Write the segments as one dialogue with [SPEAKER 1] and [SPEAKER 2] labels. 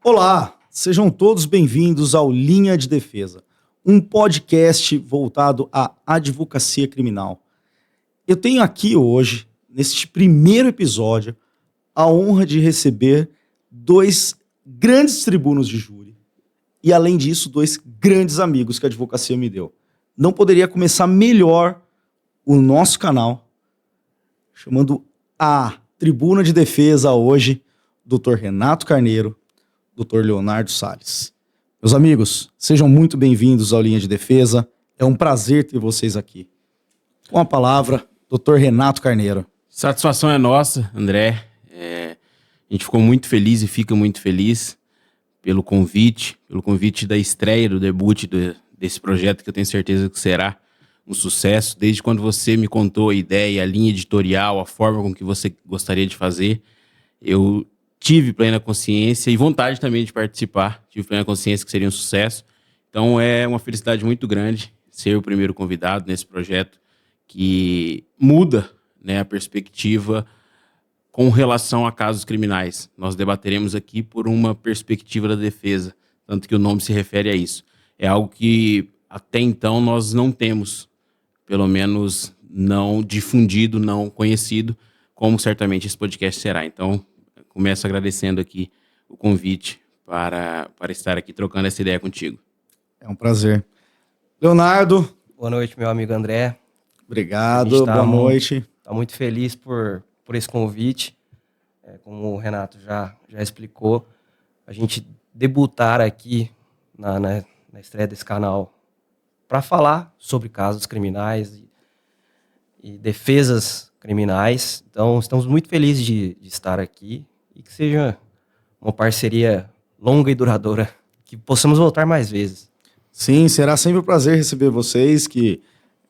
[SPEAKER 1] Olá, sejam todos bem-vindos ao Linha de Defesa, um podcast voltado à advocacia criminal. Eu tenho aqui hoje, neste primeiro episódio, a honra de receber dois grandes tribunos de júri e, além disso, dois grandes amigos que a advocacia me deu. Não poderia começar melhor o nosso canal, chamando a tribuna de defesa hoje, Dr. Renato Carneiro, Dr. Leonardo Salles. Meus amigos, sejam muito bem-vindos ao Linha de Defesa. É um prazer ter vocês aqui. Com a palavra, Dr. Renato Carneiro.
[SPEAKER 2] Satisfação é nossa, André. A gente ficou muito feliz e fica muito feliz pelo convite da estreia, do debut desse projeto, que eu tenho certeza que será um sucesso. Desde quando você me contou a ideia, a linha editorial, a forma com que você gostaria de fazer, eu tive plena consciência e vontade também de participar. Tive plena consciência que seria um sucesso. Então é uma felicidade muito grande ser o primeiro convidado nesse projeto que muda, né, a perspectiva com relação a casos criminais. Nós debateremos aqui por uma perspectiva da defesa, tanto que o nome se refere a isso. É algo que até então nós não temos, pelo menos não difundido, não conhecido, como certamente esse podcast será. Então, começo agradecendo aqui o convite para estar aqui trocando essa ideia contigo.
[SPEAKER 1] É um prazer. Leonardo.
[SPEAKER 3] Boa noite, meu amigo André.
[SPEAKER 1] Obrigado, boa noite.
[SPEAKER 3] Estou muito feliz por esse convite. Como o Renato já explicou, a gente debutar aqui na estreia desse canal para falar sobre casos criminais e defesas criminais. Então, estamos muito felizes de estar aqui e que seja uma parceria longa e duradoura, que possamos voltar mais vezes.
[SPEAKER 1] Sim, será sempre um prazer receber vocês, que,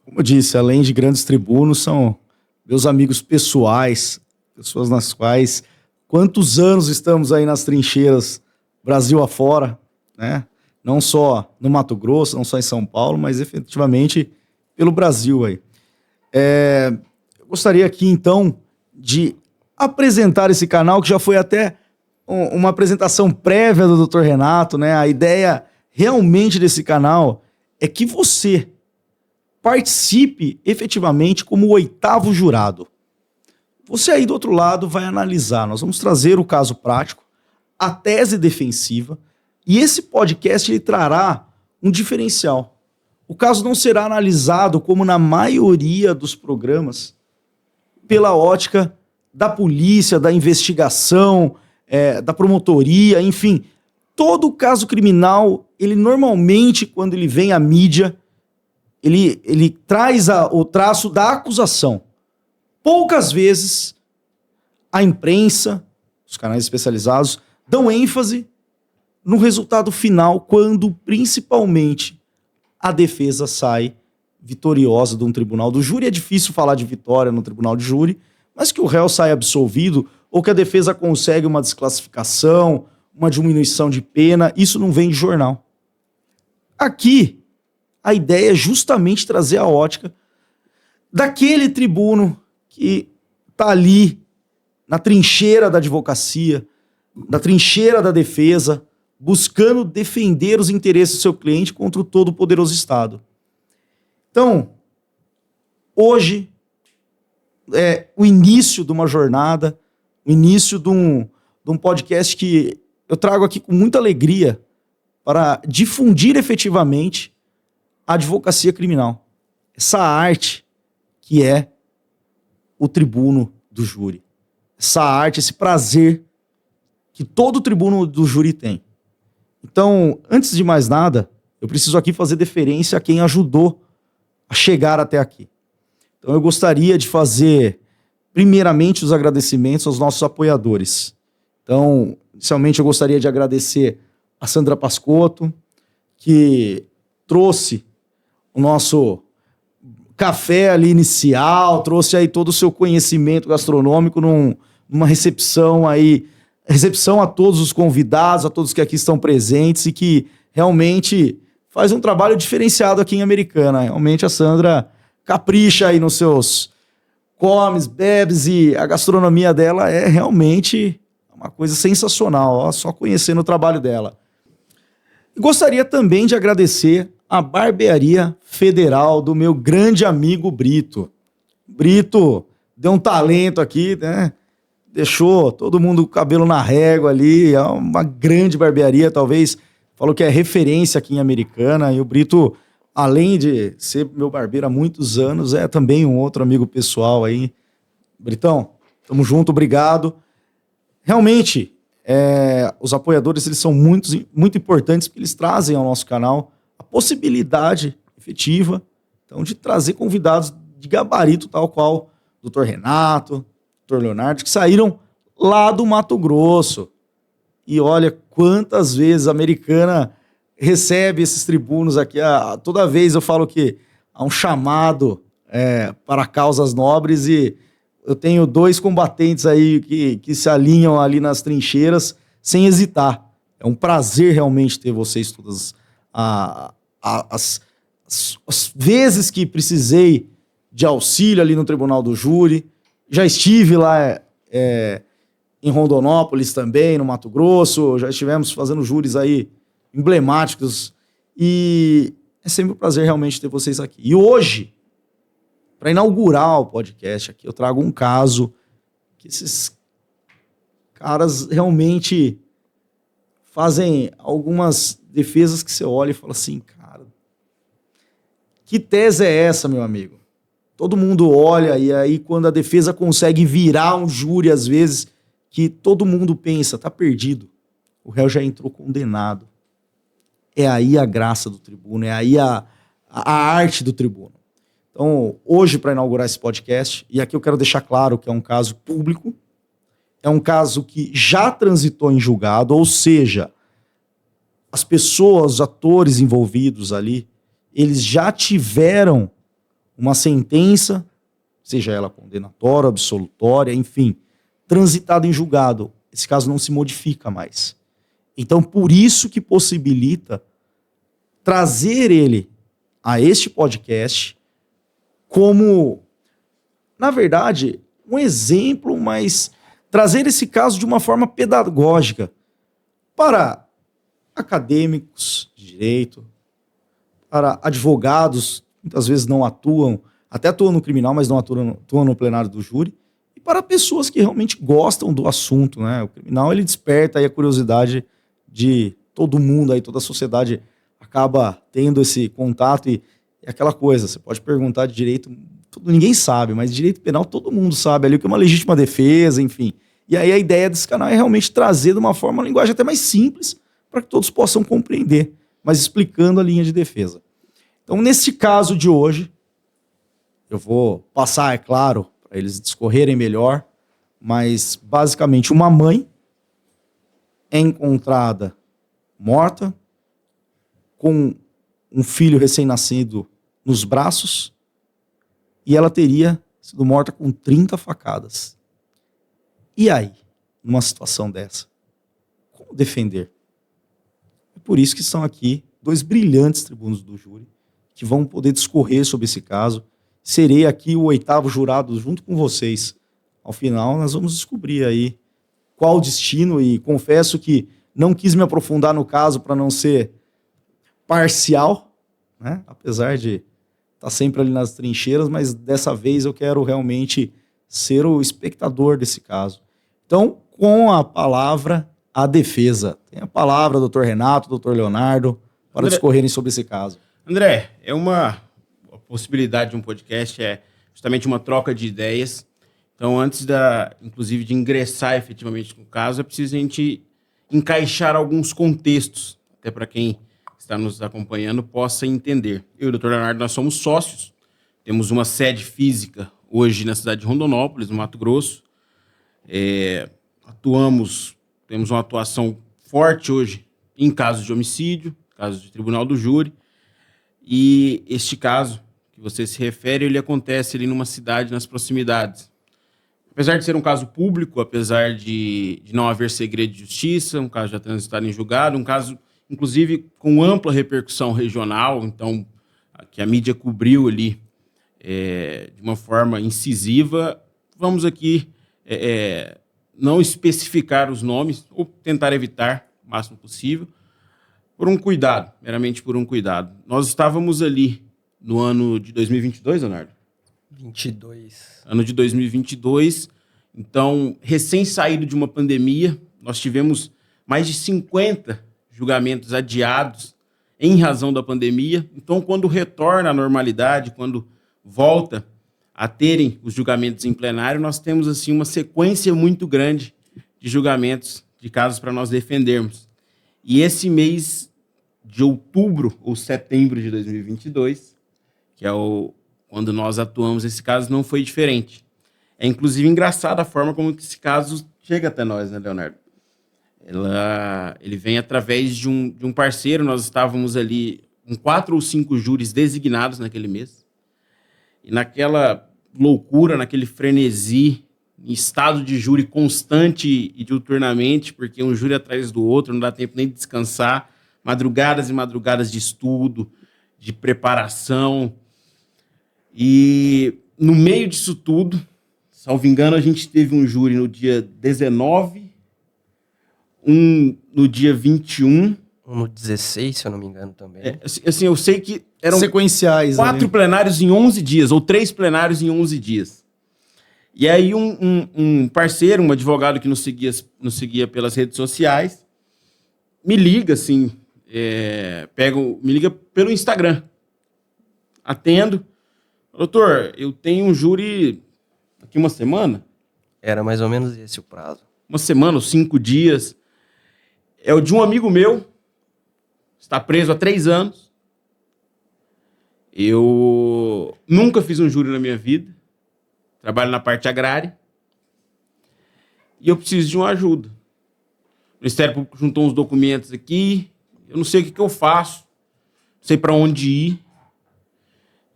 [SPEAKER 1] como eu disse, além de grandes tribunos, são meus amigos pessoais, pessoas nas quais quantos anos estamos aí nas trincheiras Brasil afora, né? Não só no Mato Grosso, não só em São Paulo, mas efetivamente pelo Brasil aí. Eu gostaria aqui, então, de apresentar esse canal, que já foi até uma apresentação prévia do Dr. Renato, né? A ideia realmente desse canal é que você participe efetivamente como o 8º jurado. Você aí do outro lado vai analisar, nós vamos trazer o caso prático, a tese defensiva, e esse podcast ele trará um diferencial. O caso não será analisado, como na maioria dos programas, pela ótica da polícia, da investigação, da promotoria, enfim. Todo caso criminal, ele normalmente, quando ele vem à mídia, ele traz o traço da acusação. Poucas vezes a imprensa, os canais especializados, dão ênfase no resultado final, quando principalmente a defesa sai vitoriosa de um tribunal do júri. É difícil falar de vitória no tribunal de júri, mas que o réu sai absolvido ou que a defesa consegue uma desclassificação, uma diminuição de pena, isso não vem de jornal. Aqui, a ideia é justamente trazer a ótica daquele tribuno que está ali na trincheira da advocacia, na trincheira da defesa, buscando defender os interesses do seu cliente contra o todo-poderoso Estado. Então, hoje é o início de uma jornada, o início de um podcast que eu trago aqui com muita alegria para difundir efetivamente a advocacia criminal. Essa arte que é o tribuno do júri. Essa arte, esse prazer que todo tribuno do júri tem. Então, antes de mais nada, eu preciso aqui fazer deferência a quem ajudou a chegar até aqui. Então, eu gostaria de fazer, primeiramente, os agradecimentos aos nossos apoiadores. Então, inicialmente, eu gostaria de agradecer a Sandra Pascotto, que trouxe o nosso café ali inicial, trouxe aí todo o seu conhecimento gastronômico numa recepção aí, recepção a todos os convidados, a todos que aqui estão presentes e que realmente faz um trabalho diferenciado aqui em Americana. Realmente a Sandra capricha aí nos seus comes, bebes, e a gastronomia dela é realmente uma coisa sensacional, ó, só conhecendo o trabalho dela. Gostaria também de agradecer a Barbearia Federal do meu grande amigo Brito. Brito deu um talento aqui, né? Deixou todo mundo com o cabelo na régua ali. É uma grande barbearia, talvez. Falou que é referência aqui em Americana. E o Brito, além de ser meu barbeiro há muitos anos, é também um outro amigo pessoal aí. Britão, tamo junto, obrigado. Realmente, os apoiadores eles são muito importantes porque eles trazem ao nosso canal a possibilidade efetiva então, de trazer convidados de gabarito, tal qual o Dr. Renato, o Dr. Leonardo, que saíram lá do Mato Grosso. E olha quantas vezes a Americana recebe esses tribunos aqui. Toda vez eu falo que há um chamado para causas nobres e eu tenho 2 combatentes aí que se alinham ali nas trincheiras sem hesitar. É um prazer realmente ter vocês todas. As vezes que precisei de auxílio ali no Tribunal do Júri, já estive lá em Rondonópolis também, no Mato Grosso, já estivemos fazendo júris aí emblemáticos e é sempre um prazer realmente ter vocês aqui. E hoje, para inaugurar o podcast aqui, eu trago um caso que esses caras realmente fazem algumas defesas que você olha e fala assim, cara, que tese é essa, meu amigo? Todo mundo olha e aí quando a defesa consegue virar um júri, às vezes, que todo mundo pensa, tá perdido, o réu já entrou condenado. É aí a graça do tribuno, é aí a arte do tribuno. Então, hoje, para inaugurar esse podcast, e aqui eu quero deixar claro que é um caso público, é um caso que já transitou em julgado, ou seja, as pessoas, os atores envolvidos ali, eles já tiveram uma sentença, seja ela condenatória, absolutória, enfim, transitada em julgado. Esse caso não se modifica mais. Então, por isso que possibilita trazer ele a este podcast como, na verdade, um exemplo, mas trazer esse caso de uma forma pedagógica para acadêmicos de direito, para advogados, muitas vezes não atuam, até atuam no criminal, mas não atuam no plenário do júri, e para pessoas que realmente gostam do assunto, né? O criminal, ele desperta aí a curiosidade de todo mundo, aí toda a sociedade acaba tendo esse contato e aquela coisa, você pode perguntar de direito, ninguém sabe, mas direito penal todo mundo sabe ali o que é uma legítima defesa, enfim. E aí a ideia desse canal é realmente trazer de uma forma, uma linguagem até mais simples, para que todos possam compreender, mas explicando a linha de defesa. Então, nesse caso de hoje, eu vou passar, é claro, para eles discorrerem melhor, mas basicamente uma mãe é encontrada morta, com um filho recém-nascido nos braços, e ela teria sido morta com 30 facadas. E aí, numa situação dessa, como defender? É por isso que estão aqui 2 brilhantes tribunos do júri, que vão poder discorrer sobre esse caso. Serei aqui o 8º jurado junto com vocês. Ao final, nós vamos descobrir aí qual o destino, e confesso que não quis me aprofundar no caso para não ser parcial, né? Apesar de estar sempre ali nas trincheiras, mas dessa vez eu quero realmente ser o espectador desse caso. Então, com a palavra, a defesa. Tem a palavra, doutor Renato, doutor Leonardo, para discorrerem sobre esse caso.
[SPEAKER 2] André, a possibilidade de um podcast é justamente uma troca de ideias. Então, antes inclusive, de ingressar efetivamente no caso, é preciso a gente encaixar alguns contextos, até para quem está nos acompanhando possa entender. Eu e o Dr. Leonardo, nós somos sócios, temos uma sede física hoje na cidade de Rondonópolis, no Mato Grosso. Temos uma atuação forte hoje em casos de homicídio, casos de tribunal do júri, e este caso que você se refere, ele acontece ali numa cidade nas proximidades. Apesar de ser um caso público, apesar de não haver segredo de justiça, um caso já transitado em julgado, um caso, inclusive, com ampla repercussão regional, então, que a mídia cobriu ali de uma forma incisiva, vamos aqui não especificar os nomes, ou tentar evitar o máximo possível, por um cuidado, meramente por um cuidado. Nós estávamos ali no ano de 2022, Leonardo?
[SPEAKER 3] 22.
[SPEAKER 2] Ano de 2022, então, recém-saído de uma pandemia, nós tivemos mais de 50 julgamentos adiados em razão da pandemia. Então, quando retorna à normalidade, quando volta a terem os julgamentos em plenário, nós temos assim uma sequência muito grande de julgamentos, de casos para nós defendermos. E esse mês de outubro ou setembro de 2022, que é quando nós atuamos esse caso, não foi diferente. É inclusive engraçada a forma como esse caso chega até nós, né, Leonardo? Ele vem através de um parceiro. Nós estávamos ali com 4 ou 5 júris designados naquele mês. E naquela loucura, naquele frenesi, em estado de júri constante e diuturnamente, porque um júri atrás do outro, não dá tempo nem de descansar, madrugadas e madrugadas de estudo, de preparação. E no meio disso tudo, salvo engano, a gente teve um júri no dia 19, um no dia 21.
[SPEAKER 3] Um no 16, se eu não me engano, também.
[SPEAKER 2] Assim, eu sei que eram
[SPEAKER 1] sequenciais
[SPEAKER 2] 4
[SPEAKER 1] ali.
[SPEAKER 2] plenários em 11 dias, ou 3 plenários em 11 dias. E aí um parceiro, um advogado que nos seguia pelas redes sociais, me liga, assim, me liga pelo Instagram. Atendo. Doutor, eu tenho um júri daqui uma semana.
[SPEAKER 3] Era mais ou menos esse o prazo.
[SPEAKER 2] Uma semana ou 5 dias. É o de um amigo meu, está preso há 3 anos. Eu nunca fiz um júri na minha vida. Trabalho na parte agrária. E eu preciso de uma ajuda. O Ministério Público juntou uns documentos aqui. Eu não sei o que eu faço. Não sei para onde ir.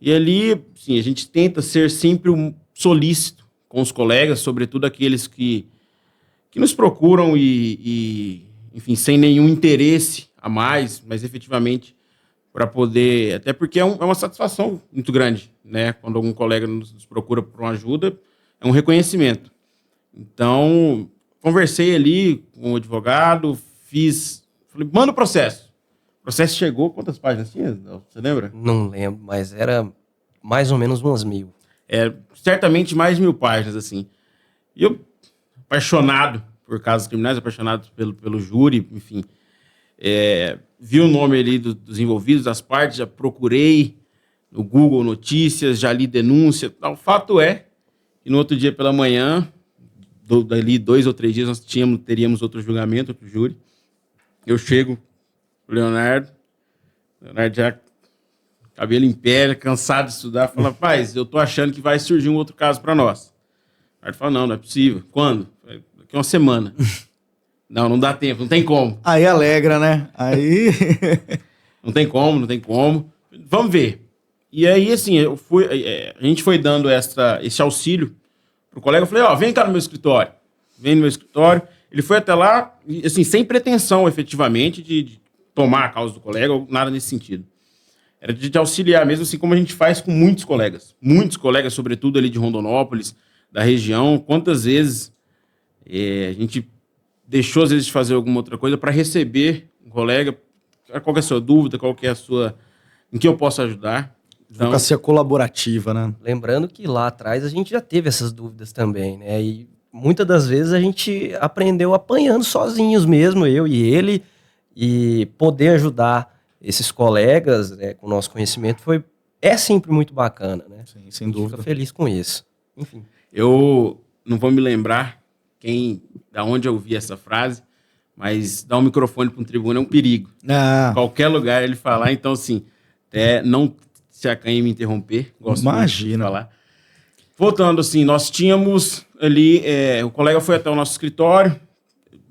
[SPEAKER 2] E ali, sim, a gente tenta ser sempre solícito com os colegas, sobretudo aqueles que nos procuram enfim, sem nenhum interesse a mais, mas efetivamente para poder... Até porque é uma satisfação muito grande, né? Quando algum colega nos procura por uma ajuda, é um reconhecimento. Então, conversei ali com o advogado, falei, manda o processo. O processo chegou, quantas páginas tinha? Você lembra?
[SPEAKER 3] Não lembro, mas era mais ou menos umas 1000.
[SPEAKER 2] Certamente mais de 1000 páginas, assim. E eu, apaixonado por casos criminais, apaixonado pelo júri, enfim, vi o nome ali dos envolvidos, das partes, já procurei no Google Notícias, já li denúncia. O fato é que no outro dia pela manhã, dali 2 ou 3 dias, nós teríamos outro julgamento, outro júri. Eu chego pro Leonardo já cabelo em pé, cansado de estudar, fala, rapaz, eu tô achando que vai surgir um outro caso para nós. O Leonardo fala, não é possível. Quando? Daqui uma semana. Não dá tempo, não tem como.
[SPEAKER 1] Aí alegra, né? Aí...
[SPEAKER 2] Não tem como. Vamos ver. E aí, assim, a gente foi dando esse auxílio pro colega. Eu falei, vem cá no meu escritório. Vem no meu escritório. Ele foi até lá, assim, sem pretensão, efetivamente, de tomar a causa do colega, ou nada nesse sentido. Era de auxiliar mesmo, assim como a gente faz com muitos colegas, sobretudo ali de Rondonópolis, da região. Quantas vezes a gente deixou, às vezes, de fazer alguma outra coisa para receber um colega, qual que é a sua dúvida, em que eu posso ajudar. Então,
[SPEAKER 1] advocacia colaborativa, né?
[SPEAKER 3] Lembrando que lá atrás a gente já teve essas dúvidas também, né? E muitas das vezes a gente aprendeu apanhando sozinhos mesmo, eu e ele, e poder ajudar esses colegas, né, com o nosso conhecimento é sempre muito bacana, né?
[SPEAKER 1] Sim, sem dúvida.
[SPEAKER 3] Fica feliz com isso. Enfim.
[SPEAKER 2] Eu não vou me lembrar da onde eu ouvi essa frase, mas dar um microfone para um tribunal é um perigo. Qualquer lugar ele falar, então assim, não se acanhe em me interromper, gosto muito de falar. Voltando assim, nós tínhamos ali, o colega foi até o nosso escritório,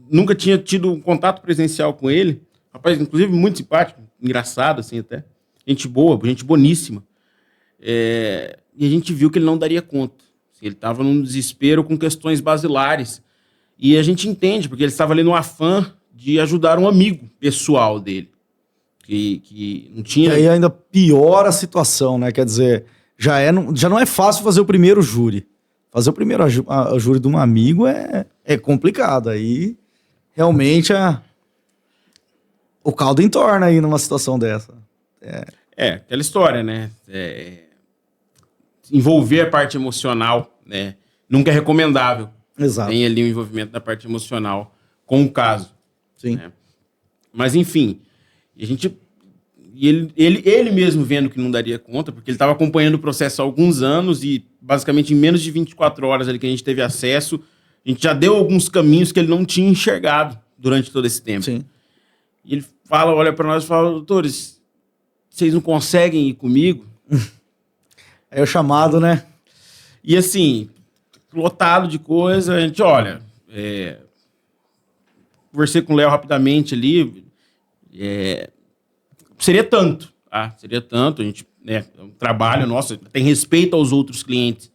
[SPEAKER 2] nunca tinha tido um contato presencial com ele, rapaz, inclusive muito simpático, engraçado assim até, gente boa, gente boníssima, e a gente viu que ele não daria conta, ele estava num desespero com questões basilares, e a gente entende, porque ele estava ali no afã de ajudar um amigo pessoal dele, que não tinha...
[SPEAKER 1] E aí ainda piora a situação, né, quer dizer, já não é fácil fazer o primeiro júri. Fazer o primeiro júri de um amigo é é complicado. Aí, realmente, o caldo entorna aí numa situação dessa.
[SPEAKER 2] Aquela história, né? Envolver a parte emocional, né? Nunca é recomendável.
[SPEAKER 1] Exato.
[SPEAKER 2] Tem ali o envolvimento da parte emocional com o caso.
[SPEAKER 1] Sim.
[SPEAKER 2] Né? Mas, enfim, ele mesmo vendo que não daria conta, porque ele estava acompanhando o processo há alguns anos e, basicamente, em menos de 24 horas ali que a gente teve acesso, a gente já deu alguns caminhos que ele não tinha enxergado durante todo esse tempo.
[SPEAKER 1] Sim.
[SPEAKER 2] E ele olha para nós e fala, doutores, vocês não conseguem ir comigo?
[SPEAKER 1] É o chamado, né?
[SPEAKER 2] E assim, lotado de coisa, a gente, olha, conversei com o Léo rapidamente ali, seria tanto, tá? Seria tanto, a gente, né, é um trabalho nosso, tem respeito aos outros clientes.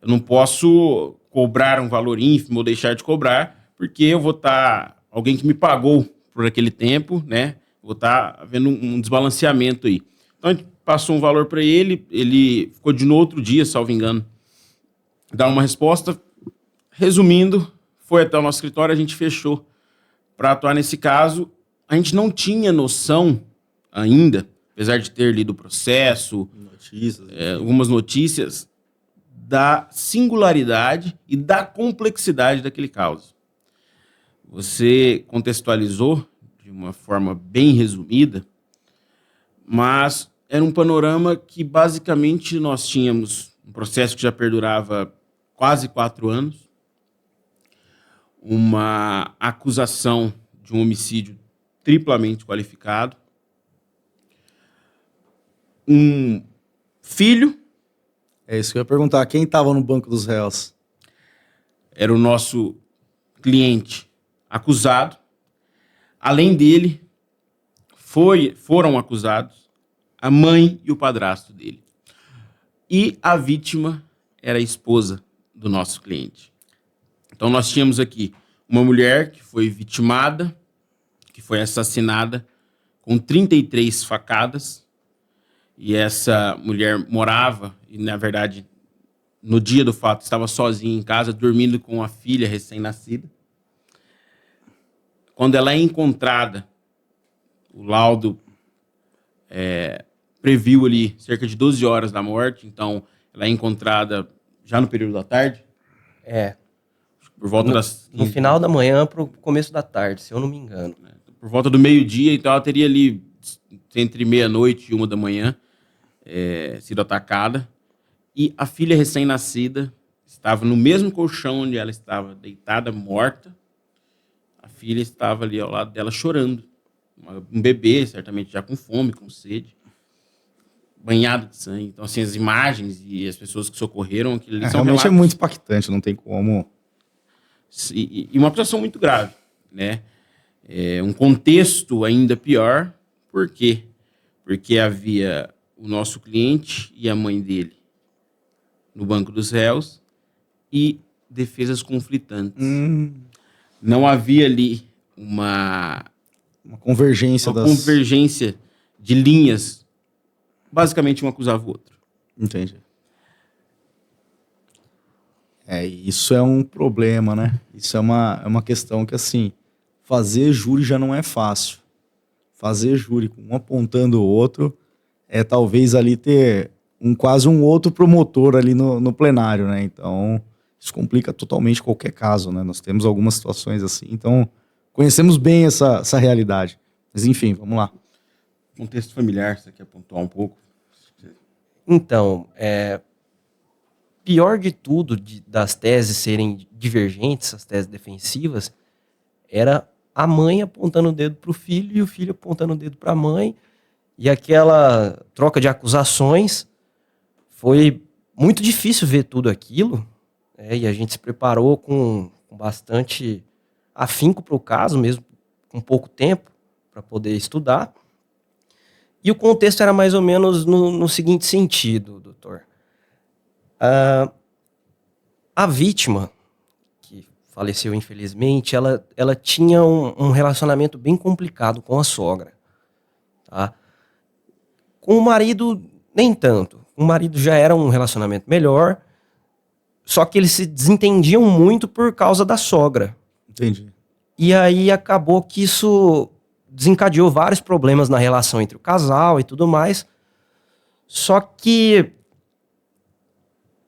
[SPEAKER 2] Eu não posso cobrar um valor ínfimo ou deixar de cobrar, porque eu vou estar, alguém que me pagou por aquele tempo, né, vou estar havendo um desbalanceamento aí. Então a gente passou um valor para ele, ele ficou de no outro dia, salvo engano, dar uma resposta. Resumindo, foi até o nosso escritório, a gente fechou para atuar nesse caso. A gente não tinha noção ainda, apesar de ter lido o processo, algumas notícias, da singularidade e da complexidade daquele caso. Você contextualizou de uma forma bem resumida, mas era um panorama que basicamente nós tínhamos um processo que já perdurava quase 4 anos, uma acusação de um homicídio triplamente qualificado, um filho.
[SPEAKER 1] É isso que eu ia perguntar. Quem estava no banco dos réus?
[SPEAKER 2] Era o nosso cliente acusado. Além dele, foram acusados a mãe e o padrasto dele. E a vítima era a esposa do nosso cliente. Então nós tínhamos aqui uma mulher que foi vitimada, que foi assassinada com 33 facadas. E essa mulher morava, e na verdade, no dia do fato, estava sozinha em casa, dormindo com a filha recém-nascida. Quando ela é encontrada, o laudo previu ali cerca de 12 horas da morte, então ela é encontrada já no período da tarde. Por volta
[SPEAKER 3] no final da manhã para o começo da tarde, se eu não me engano.
[SPEAKER 2] Por volta do meio-dia, então ela teria ali entre meia-noite e 1 da manhã sido atacada. E a filha recém-nascida estava no mesmo colchão onde ela estava deitada, morta. A filha estava ali ao lado dela chorando. Um bebê, certamente já com fome, com sede, banhado de sangue. Então, assim, as imagens e as pessoas que socorreram, aquilo ali são
[SPEAKER 1] realmente
[SPEAKER 2] relatos.
[SPEAKER 1] É muito impactante, não tem como.
[SPEAKER 2] E uma situação muito grave, né? Um contexto ainda pior. Por quê? Porque havia o nosso cliente e a mãe dele no banco dos réus e defesas conflitantes. Não havia ali uma
[SPEAKER 1] convergência
[SPEAKER 2] convergência de linhas. Basicamente, um acusava o outro.
[SPEAKER 1] Entendi. Isso é um problema, né? Isso é uma questão que, assim, fazer júri já não é fácil. Fazer júri com um apontando o outro talvez ali ter quase um outro promotor ali no plenário, né? Então, isso complica totalmente qualquer caso, né? Nós temos algumas situações assim, então conhecemos bem essa realidade. Mas, enfim, vamos lá.
[SPEAKER 2] Contexto familiar, você quer pontuar um pouco?
[SPEAKER 3] Então, pior de tudo das teses serem divergentes, as teses defensivas, era a mãe apontando o dedo para o filho e o filho apontando o dedo para a mãe. E aquela troca de acusações, foi muito difícil ver tudo aquilo. E a gente se preparou com bastante afinco para o caso, mesmo com pouco tempo, para poder estudar. E o contexto era mais ou menos no seguinte sentido, doutor. A vítima, que faleceu infelizmente, ela tinha um relacionamento bem complicado com a sogra. Tá? Com o marido, nem tanto. Com o marido já era um relacionamento melhor. Só que eles se desentendiam muito por causa da sogra.
[SPEAKER 1] Entendi.
[SPEAKER 3] E aí acabou que isso desencadeou vários problemas na relação entre o casal e tudo mais. Só que,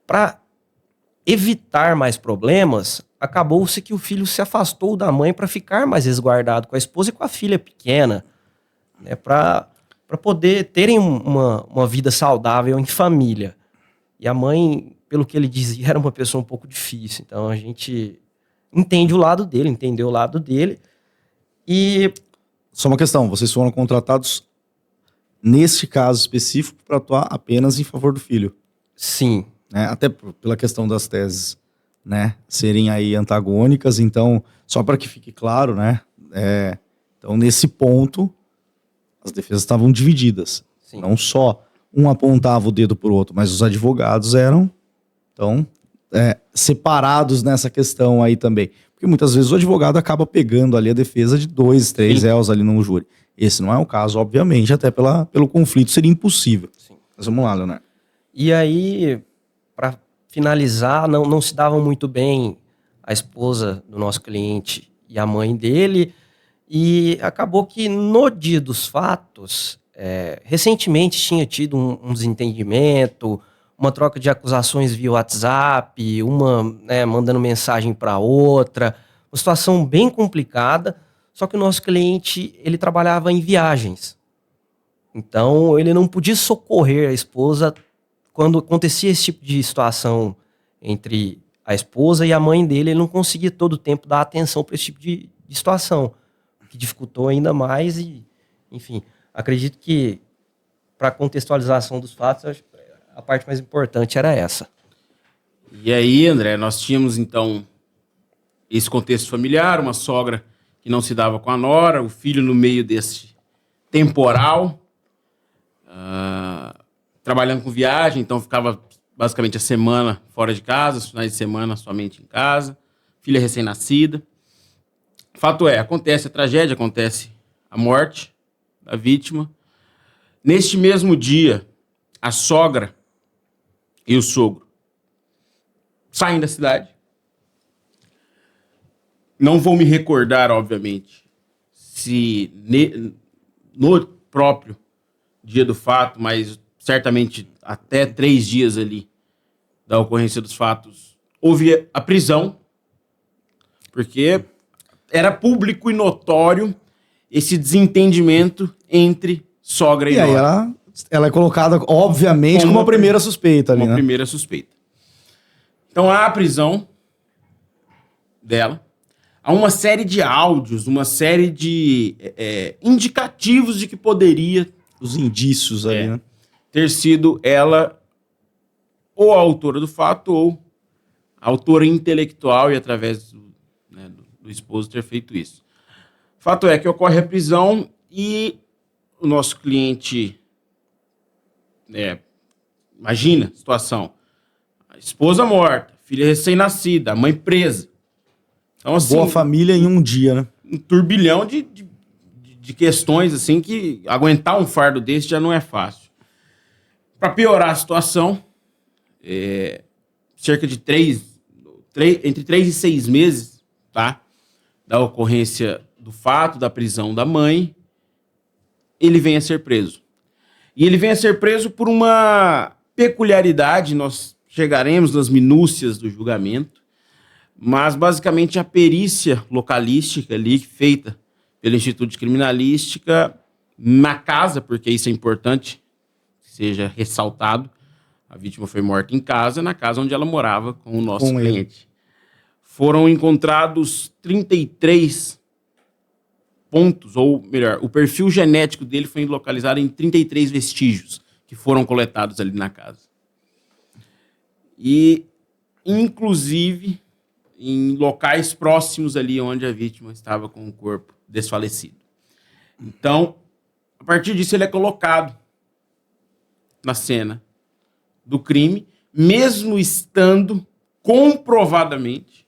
[SPEAKER 3] para evitar mais problemas, acabou-se que o filho se afastou da mãe para ficar mais resguardado com a esposa e com a filha pequena, né, para poder terem uma vida saudável em família. E a mãe, pelo que ele dizia, era uma pessoa um pouco difícil. Então a gente entendeu o lado dele. E
[SPEAKER 1] Só uma questão, vocês foram contratados nesse caso específico para atuar apenas em favor do filho,
[SPEAKER 3] sim,
[SPEAKER 1] né? Até pela questão das teses, né, serem aí antagônicas, então, só para que fique claro, né, então nesse ponto, as defesas estavam divididas,
[SPEAKER 3] sim.
[SPEAKER 1] não só um apontava o dedo pro outro, mas os advogados eram, então, separados nessa questão aí também. Porque muitas vezes o advogado acaba pegando ali a defesa de 2, 3 réus ali no júri. Esse não é o caso, obviamente, até pelo conflito seria impossível.
[SPEAKER 3] Sim.
[SPEAKER 1] Mas vamos lá, Leonardo.
[SPEAKER 3] E aí, para finalizar, não se davam muito bem a esposa do nosso cliente e a mãe dele, e acabou que no dia dos fatos, recentemente tinha tido um desentendimento, uma troca de acusações via WhatsApp, uma, né, mandando mensagem para outra, uma situação bem complicada, só que o nosso cliente, ele trabalhava em viagens. Então, ele não podia socorrer a esposa quando acontecia esse tipo de situação entre a esposa e a mãe dele, ele não conseguia todo o tempo dar atenção para esse tipo de situação, o que dificultou ainda mais e, enfim, acredito que para contextualização dos fatos, a parte mais importante era essa.
[SPEAKER 2] E aí, André, nós tínhamos, então, esse contexto familiar, uma sogra que não se dava com a nora, o filho no meio desse temporal, trabalhando com viagem, então ficava basicamente a semana fora de casa, os finais de semana somente em casa, filha recém-nascida. Fato é, acontece a tragédia, acontece a morte da vítima. Neste mesmo dia, a sogra e o sogro saem da cidade. Não vou me recordar, obviamente, se no próprio dia do fato, mas certamente até 3 dias ali da ocorrência dos fatos, houve a prisão, porque era público e notório esse desentendimento entre sogra e
[SPEAKER 1] E aí
[SPEAKER 2] nora.
[SPEAKER 1] ela é colocada, obviamente, como a primeira suspeita ali,
[SPEAKER 2] Uma
[SPEAKER 1] né?
[SPEAKER 2] primeira suspeita. Então há a prisão dela, há uma série de áudios, uma série de indicativos de que poderia
[SPEAKER 1] Os indícios ali, né?
[SPEAKER 2] ter sido ela ou a autora do fato ou a autora intelectual e através do esposo ter feito isso. Fato é que ocorre a prisão e o nosso cliente, imagina a situação, a esposa morta, filha recém-nascida, a mãe presa. Então, assim,
[SPEAKER 1] Boa família em um dia, né?
[SPEAKER 2] um turbilhão de questões assim que aguentar um fardo desse já não é fácil. Para piorar a situação, cerca de entre 3 e 6 meses, tá, da ocorrência do fato, da prisão da mãe, ele vem a ser preso. E ele vem a ser preso por uma peculiaridade, nós chegaremos nas minúcias do julgamento, mas basicamente a perícia localística ali, feita pelo Instituto de Criminalística, na casa, porque isso é importante que seja ressaltado, a vítima foi morta em casa, na casa onde ela morava com o nosso cliente. Foram encontrados 33 pontos, ou melhor, o perfil genético dele foi localizado em 33 vestígios que foram coletados ali na casa. E, inclusive, em locais próximos ali onde a vítima estava com o corpo desfalecido. Então, a partir disso, ele é colocado na cena do crime, mesmo estando comprovadamente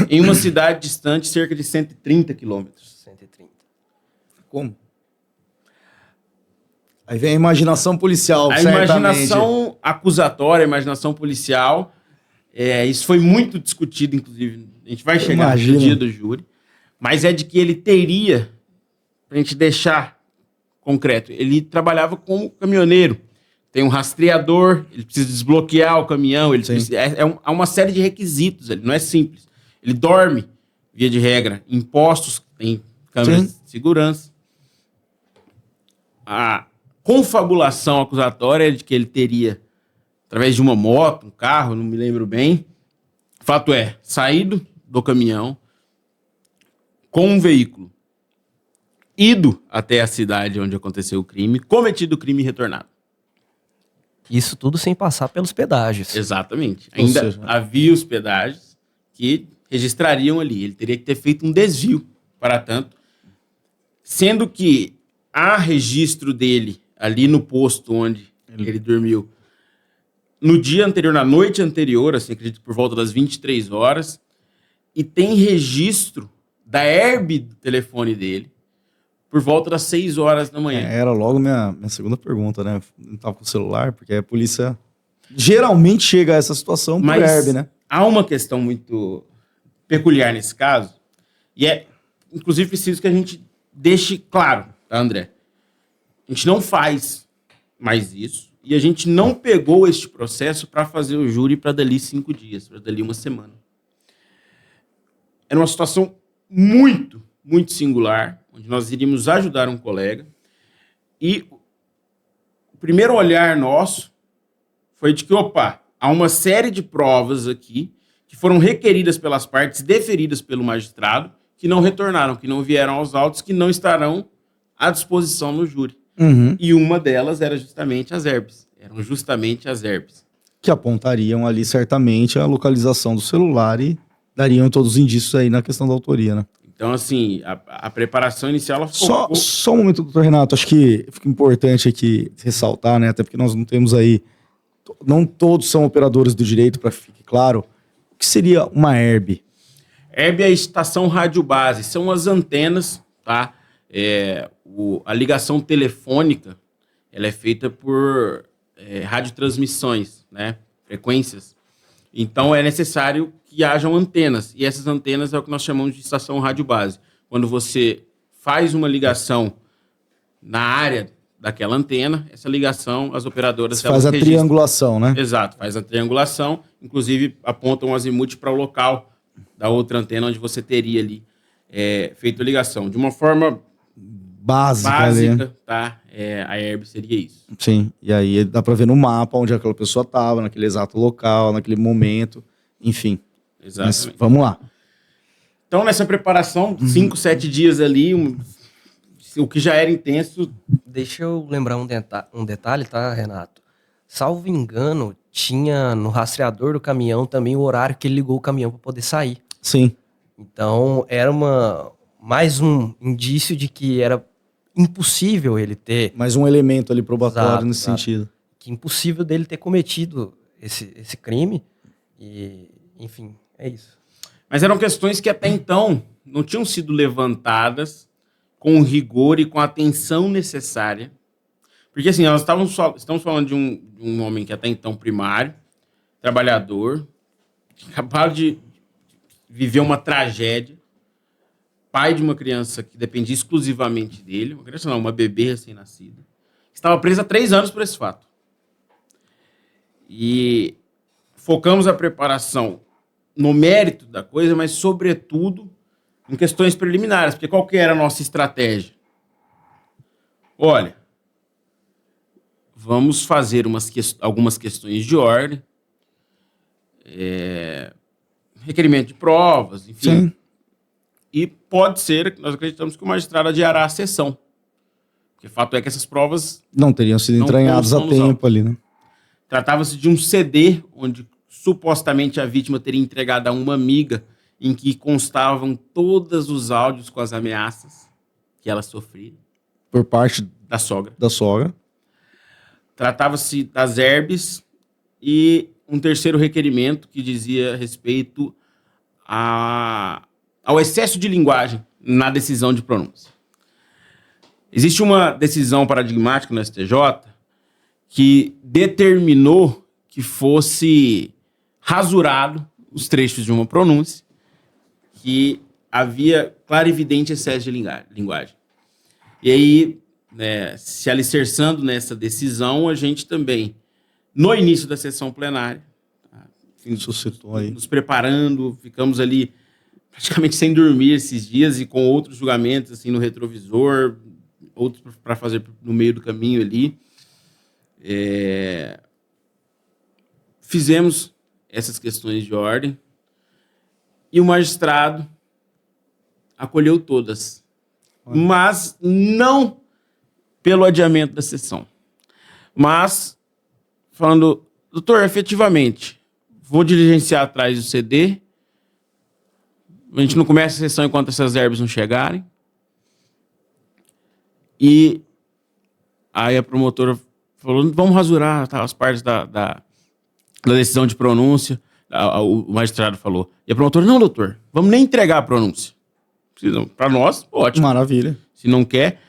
[SPEAKER 2] em uma cidade distante, cerca de 130 quilômetros.
[SPEAKER 3] 130.
[SPEAKER 1] Como? Aí vem a imaginação policial,
[SPEAKER 2] A
[SPEAKER 1] certamente.
[SPEAKER 2] imaginação acusatória, a imaginação policial Isso foi muito discutido, inclusive. A gente vai chegar no dia do júri. Mas é de que ele teria, pra gente deixar concreto, ele trabalhava como caminhoneiro. Tem um rastreador, ele precisa desbloquear o caminhão, há uma série de requisitos, ele não é simples. Ele dorme, via de regra, em postos, tem câmeras de segurança. A confabulação acusatória é de que ele teria, através de uma moto, um carro, não me lembro bem, fato é, saído do caminhão com um veículo, ido até a cidade onde aconteceu o crime, cometido o crime e retornado.
[SPEAKER 3] Isso tudo sem passar pelos pedágios.
[SPEAKER 2] Exatamente. Ainda havia os pedágios que registrariam ali. Ele teria que ter feito um desvio para tanto, sendo que há registro dele ali no posto onde ele dormiu no dia anterior, na noite anterior, assim, acredito por volta das 23 horas, e tem registro da herb do telefone dele por volta das 6 horas da manhã.
[SPEAKER 1] Era logo minha segunda pergunta, né? Não estava com o celular, porque a polícia geralmente chega a essa situação por herb, né?
[SPEAKER 2] Há uma questão muito peculiar nesse caso, e inclusive, preciso que a gente deixe claro, tá, André? A gente não faz mais isso, e a gente não pegou este processo para fazer o júri para dali 5 dias, para dali 1 semana. Era uma situação muito, muito singular, onde nós iríamos ajudar um colega, e o primeiro olhar nosso foi de que, há uma série de provas aqui que foram requeridas pelas partes, deferidas pelo magistrado, que não retornaram, que não vieram aos autos, que não estarão à disposição no júri. E uma delas era justamente as herbes. Eram justamente as herbes.
[SPEAKER 1] Que apontariam ali certamente a localização do celular e dariam todos os indícios aí na questão da autoria, né?
[SPEAKER 2] Então, assim, a preparação inicial... Ela ficou
[SPEAKER 1] só um momento, doutor Renato. Acho que fica importante aqui ressaltar, né? Até porque nós não temos aí... Não todos são operadores do direito, para que fique claro. O que seria uma herb?
[SPEAKER 2] Herb é a estação rádio base. São as antenas, tá? A ligação telefônica, ela é feita por radiotransmissões, né? Frequências. Então, é necessário que hajam antenas. E essas antenas é o que nós chamamos de estação rádio base. Quando você faz uma ligação na área daquela antena, essa ligação, as operadoras...
[SPEAKER 1] Faz a triangulação, né?
[SPEAKER 2] Exato, faz a triangulação. Inclusive, apontam um azimuth para o local da outra antena onde você teria ali feito a ligação. De uma forma básica, tá? A herb seria isso.
[SPEAKER 1] Sim, e aí dá para ver no mapa onde aquela pessoa estava, naquele exato local, naquele momento, enfim.
[SPEAKER 2] Exatamente.
[SPEAKER 1] Mas vamos lá.
[SPEAKER 2] Então, nessa preparação, 5, 7 dias ali, o que já era intenso...
[SPEAKER 3] Deixa eu lembrar um detalhe, tá, Renato? Salvo engano, tinha no rastreador do caminhão também o horário que ele ligou o caminhão para poder sair.
[SPEAKER 1] Sim.
[SPEAKER 3] Então, era mais um indício de que era impossível ele ter...
[SPEAKER 1] Mais um elemento ali probatório nesse sentido.
[SPEAKER 3] Que impossível dele ter cometido esse crime. E, enfim, é isso.
[SPEAKER 2] Mas eram questões que até então não tinham sido levantadas com o rigor e com a atenção necessária. Porque, assim, nós estamos falando de um homem que até então primário, trabalhador, acabado de viver uma tragédia, pai de uma criança que dependia exclusivamente dele, uma criança não, uma bebê recém-nascida, estava presa há 3 anos por esse fato. E focamos a preparação no mérito da coisa, mas, sobretudo, em questões preliminares, porque qual que era a nossa estratégia? Olha, vamos fazer algumas questões de ordem, requerimento de provas, enfim.
[SPEAKER 1] Sim.
[SPEAKER 2] E pode ser que nós acreditamos que o magistrado adiará a sessão. Porque o fato é que essas provas...
[SPEAKER 1] Não teriam sido entranhadas a tempo ali, né?
[SPEAKER 2] Tratava-se de um CD, onde supostamente a vítima teria entregado a uma amiga, em que constavam todos os áudios com as ameaças que ela sofria.
[SPEAKER 1] Por parte
[SPEAKER 2] da sogra.
[SPEAKER 1] Da sogra.
[SPEAKER 2] Tratava-se das herbes e um terceiro requerimento que dizia respeito ao excesso de linguagem na decisão de pronúncia. Existe uma decisão paradigmática no STJ que determinou que fosse rasurado os trechos de uma pronúncia que havia claro e evidente excesso de linguagem. E aí, né, se alicerçando nessa decisão, a gente também, no início da sessão plenária, nos preparando, ficamos ali praticamente sem dormir esses dias e com outros julgamentos assim, no retrovisor, outros para fazer no meio do caminho ali. Fizemos essas questões de ordem e o magistrado acolheu todas, mas não pelo adiamento da sessão, mas falando, doutor, efetivamente, vou diligenciar atrás do CD, a gente não começa a sessão enquanto essas verbas não chegarem, e aí a promotora falou, vamos rasurar as partes da decisão de pronúncia, o magistrado falou, e a promotora, não, doutor, vamos nem entregar a pronúncia. Para nós, ótimo.
[SPEAKER 1] Maravilha.
[SPEAKER 2] Se não quer.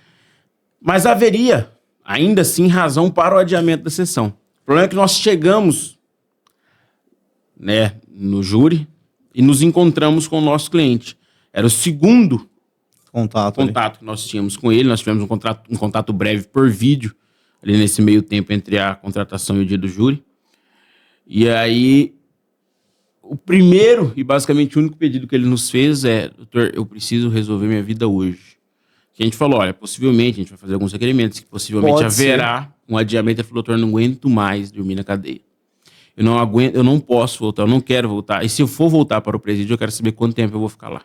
[SPEAKER 2] Mas haveria, ainda assim, razão para o adiamento da sessão. O problema é que nós chegamos, né, no júri e nos encontramos com o nosso cliente. Era o segundo contato que nós tínhamos com ele. Nós tivemos um contato breve por vídeo, ali nesse meio tempo entre a contratação e o dia do júri. E aí, o primeiro e basicamente o único pedido que ele nos fez é, doutor, eu preciso resolver minha vida hoje. Que a gente falou, olha, possivelmente a gente vai fazer alguns requerimentos, que possivelmente haverá um adiamento. Ele falou, doutor, eu não aguento mais dormir na cadeia. Eu não aguento, eu não posso voltar, eu não quero voltar. E se eu for voltar para o presídio, eu quero saber quanto tempo eu vou ficar lá.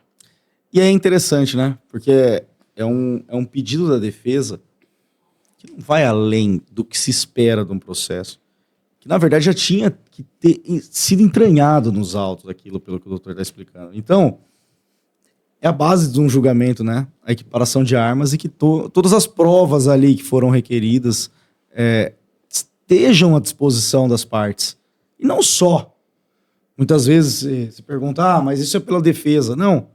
[SPEAKER 1] E é interessante, né? Porque é um pedido da defesa que não vai além do que se espera de um processo. Que, na verdade, já tinha que ter sido entranhado nos autos aquilo, pelo que o doutor está explicando. Então, é a base de um julgamento, né? A equiparação de armas e que todas as provas ali que foram requeridas estejam à disposição das partes. E não só. Muitas vezes se pergunta, mas isso é pela defesa. Não.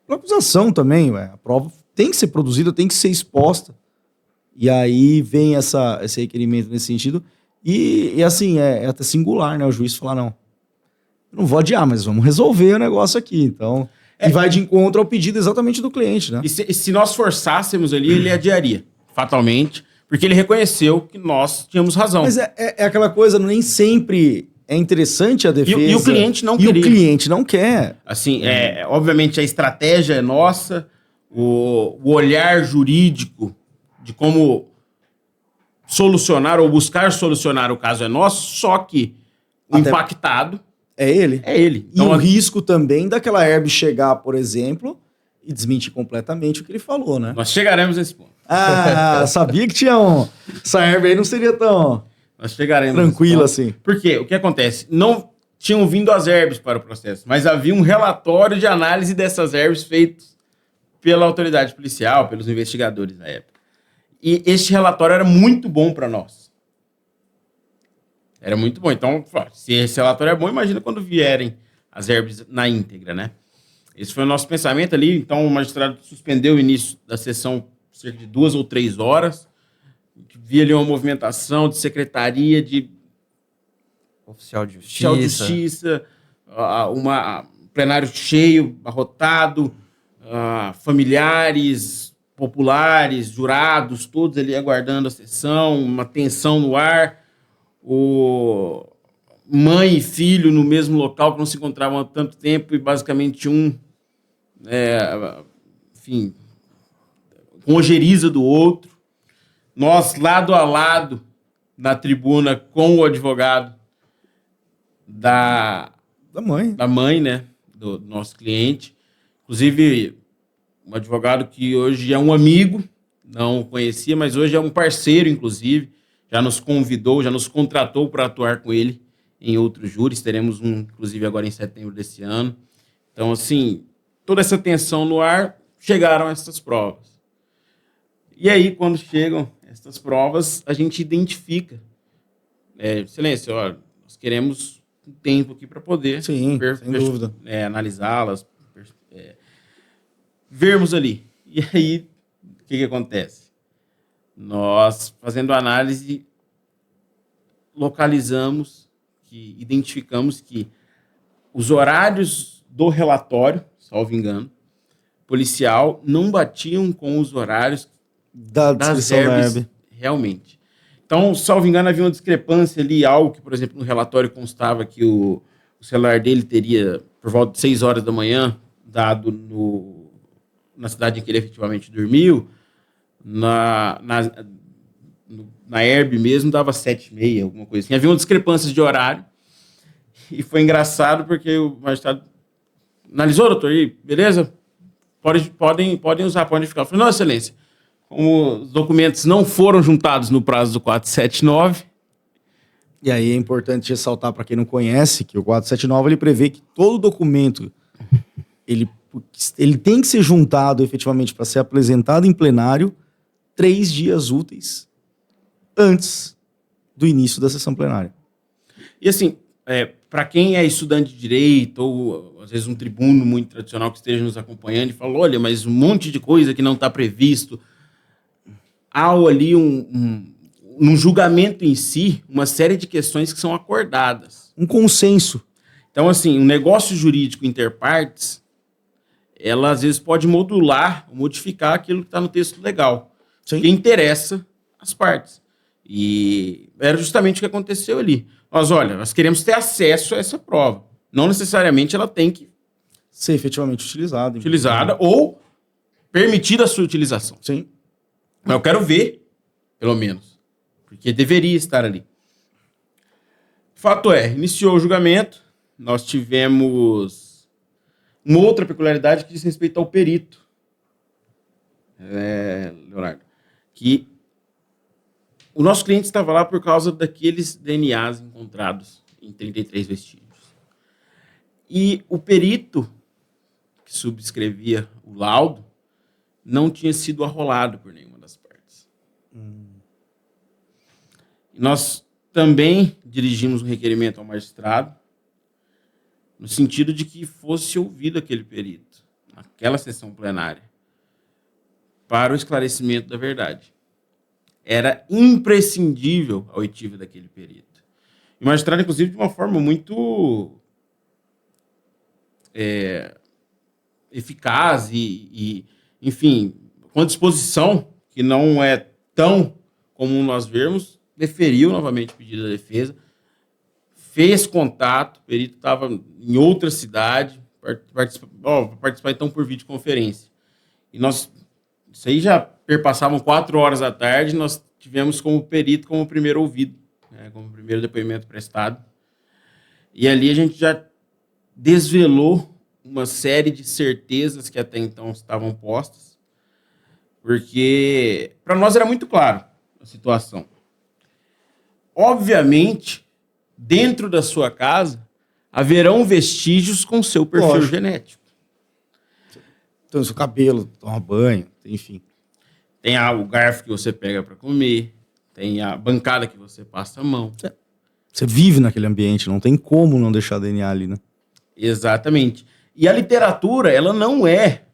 [SPEAKER 1] Pela acusação também, ué. A prova tem que ser produzida, tem que ser exposta. E aí vem esse requerimento nesse sentido. E assim, é até singular, né? O juiz falar, não vou adiar, mas vamos resolver o negócio aqui. Então, e vai de encontro ao pedido exatamente do cliente, né?
[SPEAKER 2] E se nós forçássemos ali, ele adiaria, fatalmente, porque ele reconheceu que nós tínhamos razão.
[SPEAKER 1] Mas é aquela coisa, nem sempre é interessante a defesa.
[SPEAKER 2] E o cliente não queria.
[SPEAKER 1] E o cliente não quer.
[SPEAKER 2] Assim, obviamente a estratégia é nossa, o olhar jurídico de como solucionar ou buscar solucionar o caso é nosso, só que o impactado
[SPEAKER 1] é ele.
[SPEAKER 2] É ele.
[SPEAKER 1] Então, e o risco também daquela herb chegar, por exemplo, e desmentir completamente o que ele falou, né?
[SPEAKER 2] Nós chegaremos nesse ponto.
[SPEAKER 1] Sabia que tinha essa herb aí não seria tão
[SPEAKER 2] Nós chegaremos
[SPEAKER 1] tranquila assim.
[SPEAKER 2] Por quê? O que acontece? Não tinham vindo as herbes para o processo, mas havia um relatório de análise dessas herbes feitos pela autoridade policial, pelos investigadores na época. E este relatório era muito bom para nós. Era muito bom. Então, se esse relatório é bom, imagina quando vierem as herbes na íntegra, né? Esse foi o nosso pensamento ali. Então, o magistrado suspendeu o início da sessão cerca de 2 ou 3 horas. Via ali uma movimentação de secretaria, de
[SPEAKER 3] oficial de justiça,
[SPEAKER 2] plenário cheio, abarrotado, familiares, populares, jurados, todos ali aguardando a sessão, uma tensão no ar, mãe e filho no mesmo local que não se encontravam há tanto tempo e basicamente com ojeriza do outro, nós lado a lado na tribuna com o advogado da mãe, né, do nosso cliente, inclusive um advogado que hoje é um amigo, não o conhecia, mas hoje é um parceiro, inclusive, já nos convidou, já nos contratou para atuar com ele em outros júris, teremos um, inclusive, agora em setembro desse ano. Então, assim, toda essa tensão no ar, chegaram essas provas. E aí, quando chegam essas provas, a gente identifica, excelência, olha, nós queremos um tempo aqui para poder
[SPEAKER 1] sem dúvida.
[SPEAKER 2] Analisá-las, vermos ali. E aí, o que acontece? Nós, fazendo análise, localizamos que identificamos que os horários do relatório, salvo engano, policial, não batiam com os horários
[SPEAKER 1] Da
[SPEAKER 2] das
[SPEAKER 1] descrição da
[SPEAKER 2] herbes
[SPEAKER 1] herb.
[SPEAKER 2] realmente. Então, salvo engano, havia uma discrepância ali, algo que, por exemplo, no relatório constava que o celular dele teria, por volta de 6 horas da manhã, dado na cidade em que ele efetivamente dormiu, na herb mesmo dava 7h30, alguma coisa assim. Havia uma discrepância de horário, e foi engraçado porque o magistrado analisou, doutor, e beleza? Podem usar, podem ficar. Eu falei, não, excelência, como os documentos não foram juntados no prazo do 479.
[SPEAKER 1] E aí é importante ressaltar para quem não conhece que o 479 ele prevê que todo documento ele tem que ser juntado efetivamente para ser apresentado em plenário 3 dias úteis antes do início da sessão plenária.
[SPEAKER 2] E assim, para quem é estudante de direito, ou às vezes um tribuno muito tradicional que esteja nos acompanhando e fala, olha, mas um monte de coisa que não está previsto, há ali num julgamento em si, uma série de questões que são acordadas.
[SPEAKER 1] Um consenso.
[SPEAKER 2] Então, assim, um negócio jurídico interpartes, ela às vezes pode modular, modificar aquilo que está no texto legal,
[SPEAKER 1] Sim.
[SPEAKER 2] que interessa as partes. E era justamente o que aconteceu ali. Nós queremos ter acesso a essa prova. Não necessariamente ela tem que
[SPEAKER 1] Ser efetivamente utilizado.
[SPEAKER 2] utilizada ou permitida a sua utilização.
[SPEAKER 1] Sim.
[SPEAKER 2] Mas eu quero ver, pelo menos, porque deveria estar ali. Fato é, iniciou o julgamento, nós tivemos uma outra peculiaridade que diz respeito ao perito, Leonardo, que o nosso cliente estava lá por causa daqueles DNAs encontrados em 33 vestígios. E o perito que subscrevia o laudo não tinha sido arrolado por nenhuma das partes. E nós também dirigimos um requerimento ao magistrado no sentido de que fosse ouvido aquele perito naquela sessão plenária para o esclarecimento da verdade. Era imprescindível a oitiva daquele perito. E o magistrado, inclusive, de uma forma muito eficaz e, enfim, com a disposição, que não é tão comum nós vermos, deferiu novamente o pedido da defesa, fez contato, o perito estava em outra cidade, participar então por videoconferência. E isso aí já perpassavam 4 horas da tarde, nós tivemos como perito como primeiro ouvido, como primeiro depoimento prestado. E ali a gente já desvelou uma série de certezas que até então estavam postas, porque para nós era muito claro a situação. Obviamente, dentro da sua casa, haverão vestígios com seu perfil
[SPEAKER 1] Lógico.
[SPEAKER 2] genético.
[SPEAKER 1] Então, seu cabelo, tomar banho, enfim.
[SPEAKER 2] Tem o garfo que você pega para comer, tem a bancada que você passa a mão.
[SPEAKER 1] Você vive naquele ambiente, não tem como não deixar DNA ali, né?
[SPEAKER 2] Exatamente. E a literatura, ela não é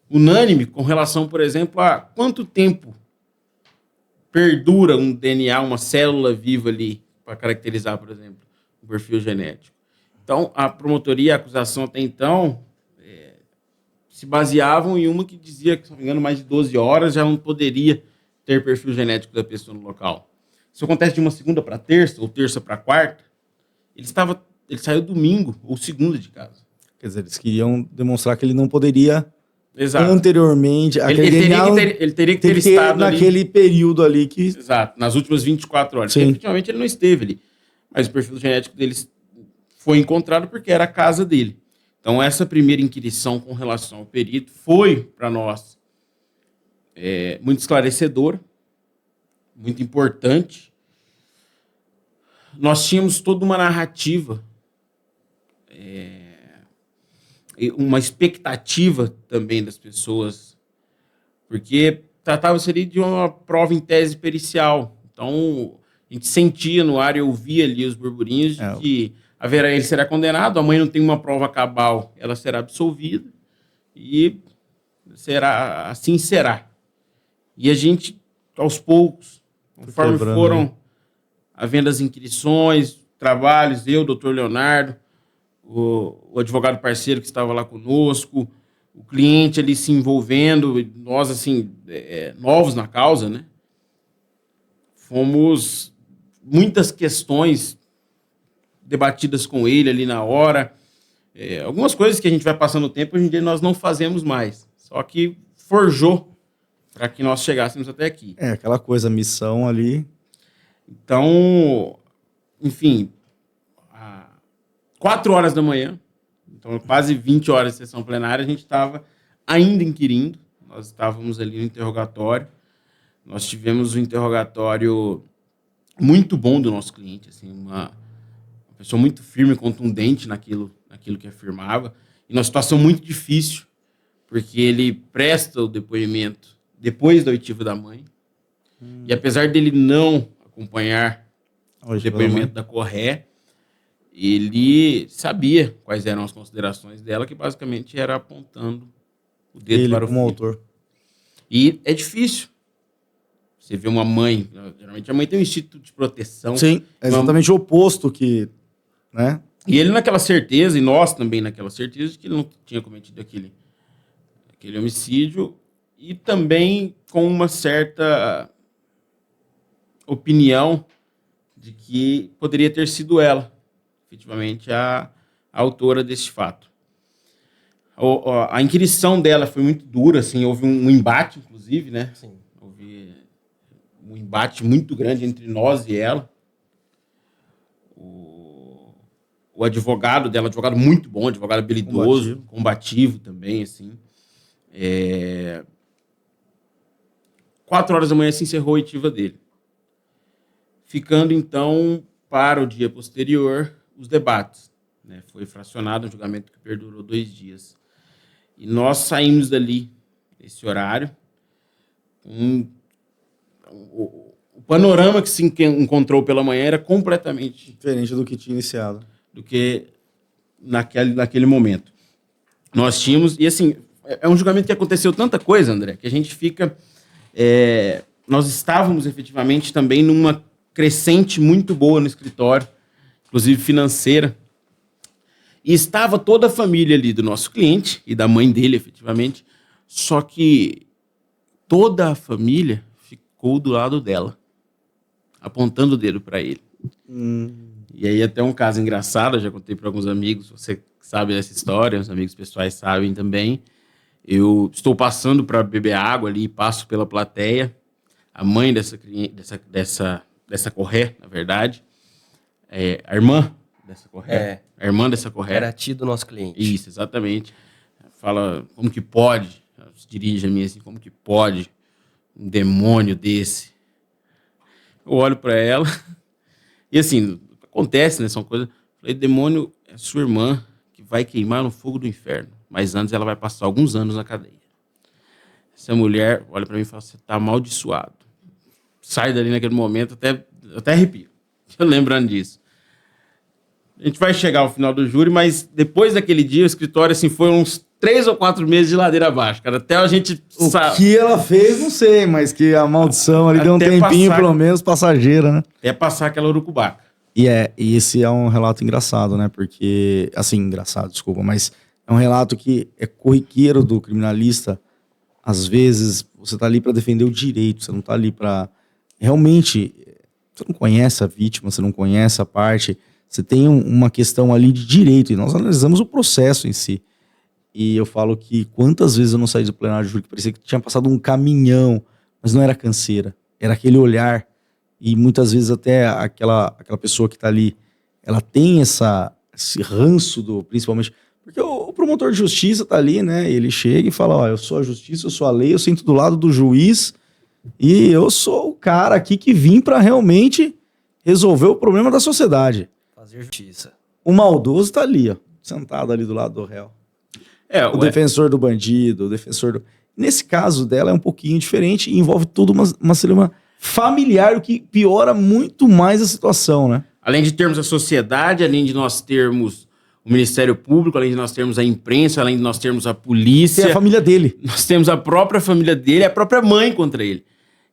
[SPEAKER 2] unânime com relação, por exemplo, a quanto tempo perdura um DNA, uma célula viva ali, para caracterizar, por exemplo, um perfil genético. Então, a promotoria e a acusação até então se baseavam em uma que dizia que, se não me engano, mais de 12 horas já não poderia ter perfil genético da pessoa no local. Isso acontece de uma segunda para terça, ou terça para quarta. Ele saiu domingo ou segunda de casa.
[SPEAKER 1] Quer dizer, eles queriam demonstrar que ele não poderia
[SPEAKER 2] Exato.
[SPEAKER 1] anteriormente...
[SPEAKER 2] Ele teria que ter estado
[SPEAKER 1] naquele período ali que...
[SPEAKER 2] Exato, nas últimas 24 horas.
[SPEAKER 1] Sim.
[SPEAKER 2] Porque, efetivamente, ele não esteve ali. Mas o perfil genético dele foi encontrado porque era a casa dele. Então, essa primeira inquirição com relação ao perito foi, para nós, muito esclarecedora, muito importante. Nós tínhamos toda uma narrativa, uma expectativa também das pessoas, porque tratava-se ali de uma prova em tese pericial. Então, a gente sentia no ar e ouvia ali os burburinhos de que ele será condenado, a mãe não tem uma prova cabal, ela será absolvida e assim será. E a gente, aos poucos, conforme foram havendo as inquirições, trabalhos, eu, o doutor Leonardo, o advogado parceiro que estava lá conosco, o cliente ali se envolvendo, nós, assim, novos na causa, né? Fomos muitas questões debatidas com ele ali na hora. Algumas coisas que a gente vai passando o tempo, hoje em dia nós não fazemos mais. Só que forjou para que nós chegássemos até aqui.
[SPEAKER 1] Aquela coisa, a missão ali.
[SPEAKER 2] Então, enfim, 4 horas da manhã, então quase 20 horas de sessão plenária, a gente estava ainda inquirindo, nós estávamos ali no interrogatório, nós tivemos um interrogatório muito bom do nosso cliente, assim, uma pessoa muito firme e contundente naquilo que afirmava, e numa situação muito difícil, porque ele presta o depoimento depois da oitiva da mãe, e apesar dele não acompanhar o depoimento da Corré, ele sabia quais eram as considerações dela, que basicamente era apontando o dedo
[SPEAKER 1] ele
[SPEAKER 2] para o
[SPEAKER 1] como
[SPEAKER 2] filho.
[SPEAKER 1] autor.
[SPEAKER 2] E é difícil. Você vê uma mãe, geralmente a mãe tem um instinto de proteção.
[SPEAKER 1] Sim, é exatamente o oposto que, né?
[SPEAKER 2] E ele naquela certeza, e nós também naquela certeza, de que ele não tinha cometido aquele homicídio, e também com uma certa opinião de que poderia ter sido ela, efetivamente, a autora desse fato. A inquirição dela foi muito dura, assim, houve um embate, inclusive, né?
[SPEAKER 3] Sim.
[SPEAKER 2] Houve um embate muito grande entre nós e ela. O advogado dela, advogado muito bom, advogado habilidoso, combativo também, assim. 4 horas da manhã se encerrou a oitiva dele. Ficando, então, para o dia posterior, os debates. Né? Foi fracionado um julgamento que perdurou 2 dias. E nós saímos dali, nesse horário, o panorama que se encontrou pela manhã era completamente
[SPEAKER 1] diferente do que tinha iniciado.
[SPEAKER 2] Do que naquele momento. Nós tínhamos... E, assim, é um julgamento que aconteceu tanta coisa, André, que a gente fica... nós estávamos, efetivamente, também numa crescente muito boa no escritório, inclusive financeira. E estava toda a família ali do nosso cliente e da mãe dele, efetivamente, só que toda a família ficou do lado dela, apontando o dedo para ele. E aí até um caso engraçado, eu já contei para alguns amigos, você sabe dessa história, os amigos pessoais sabem também. Eu estou passando para beber água ali, passo pela plateia, a mãe dessa Corré, na verdade, a irmã dessa Corré, a irmã dessa Corré.
[SPEAKER 3] Era tia do nosso cliente.
[SPEAKER 2] Isso, exatamente. Fala, como que pode? Ela se dirige a mim assim, como que pode um demônio desse? Eu olho para ela e assim, acontece, né? São coisas. Falei, demônio é sua irmã que vai queimar no fogo do inferno, mas antes ela vai passar alguns anos na cadeia. Essa mulher olha para mim e fala, você tá amaldiçoado. Sai dali naquele momento, até arrepio, lembrando disso. A gente vai chegar ao final do júri, mas depois daquele dia, o escritório, assim, foi uns 3 ou 4 meses de ladeira abaixo, cara. Até a gente...
[SPEAKER 1] O que ela fez, não sei, mas que a maldição ali deu um tempinho, pelo menos, passageira, né?
[SPEAKER 2] Até passar aquela urucubaca.
[SPEAKER 1] E esse é um relato engraçado, né? Porque, assim, engraçado, desculpa, mas é um relato que é corriqueiro do criminalista. Às vezes, você tá ali para defender o direito, você não tá ali para... Realmente, você não conhece a vítima, você não conhece a parte... Você tem uma questão ali de direito, e nós analisamos o processo em si. E eu falo que quantas vezes eu não saí do plenário de júri que parecia que tinha passado um caminhão, mas não era canseira, era aquele olhar. E muitas vezes até aquela pessoa que está ali, ela tem esse ranço principalmente... Porque o promotor de justiça está ali, né? Ele chega e fala, ó, eu sou a justiça, eu sou a lei, eu sento do lado do juiz e eu sou o cara aqui que vim para realmente resolver o problema da sociedade.
[SPEAKER 3] Fazer justiça.
[SPEAKER 1] O maldoso tá ali, ó, sentado ali do lado do réu. O defensor do bandido, o defensor do... Nesse caso dela é um pouquinho diferente e envolve toda uma célula familiar, o que piora muito mais a situação, né?
[SPEAKER 2] Além de termos a sociedade, além de nós termos o Ministério Público, além de nós termos a imprensa, além de nós termos a polícia...
[SPEAKER 1] Tem a família dele.
[SPEAKER 2] Nós temos a própria família dele, a própria mãe contra ele.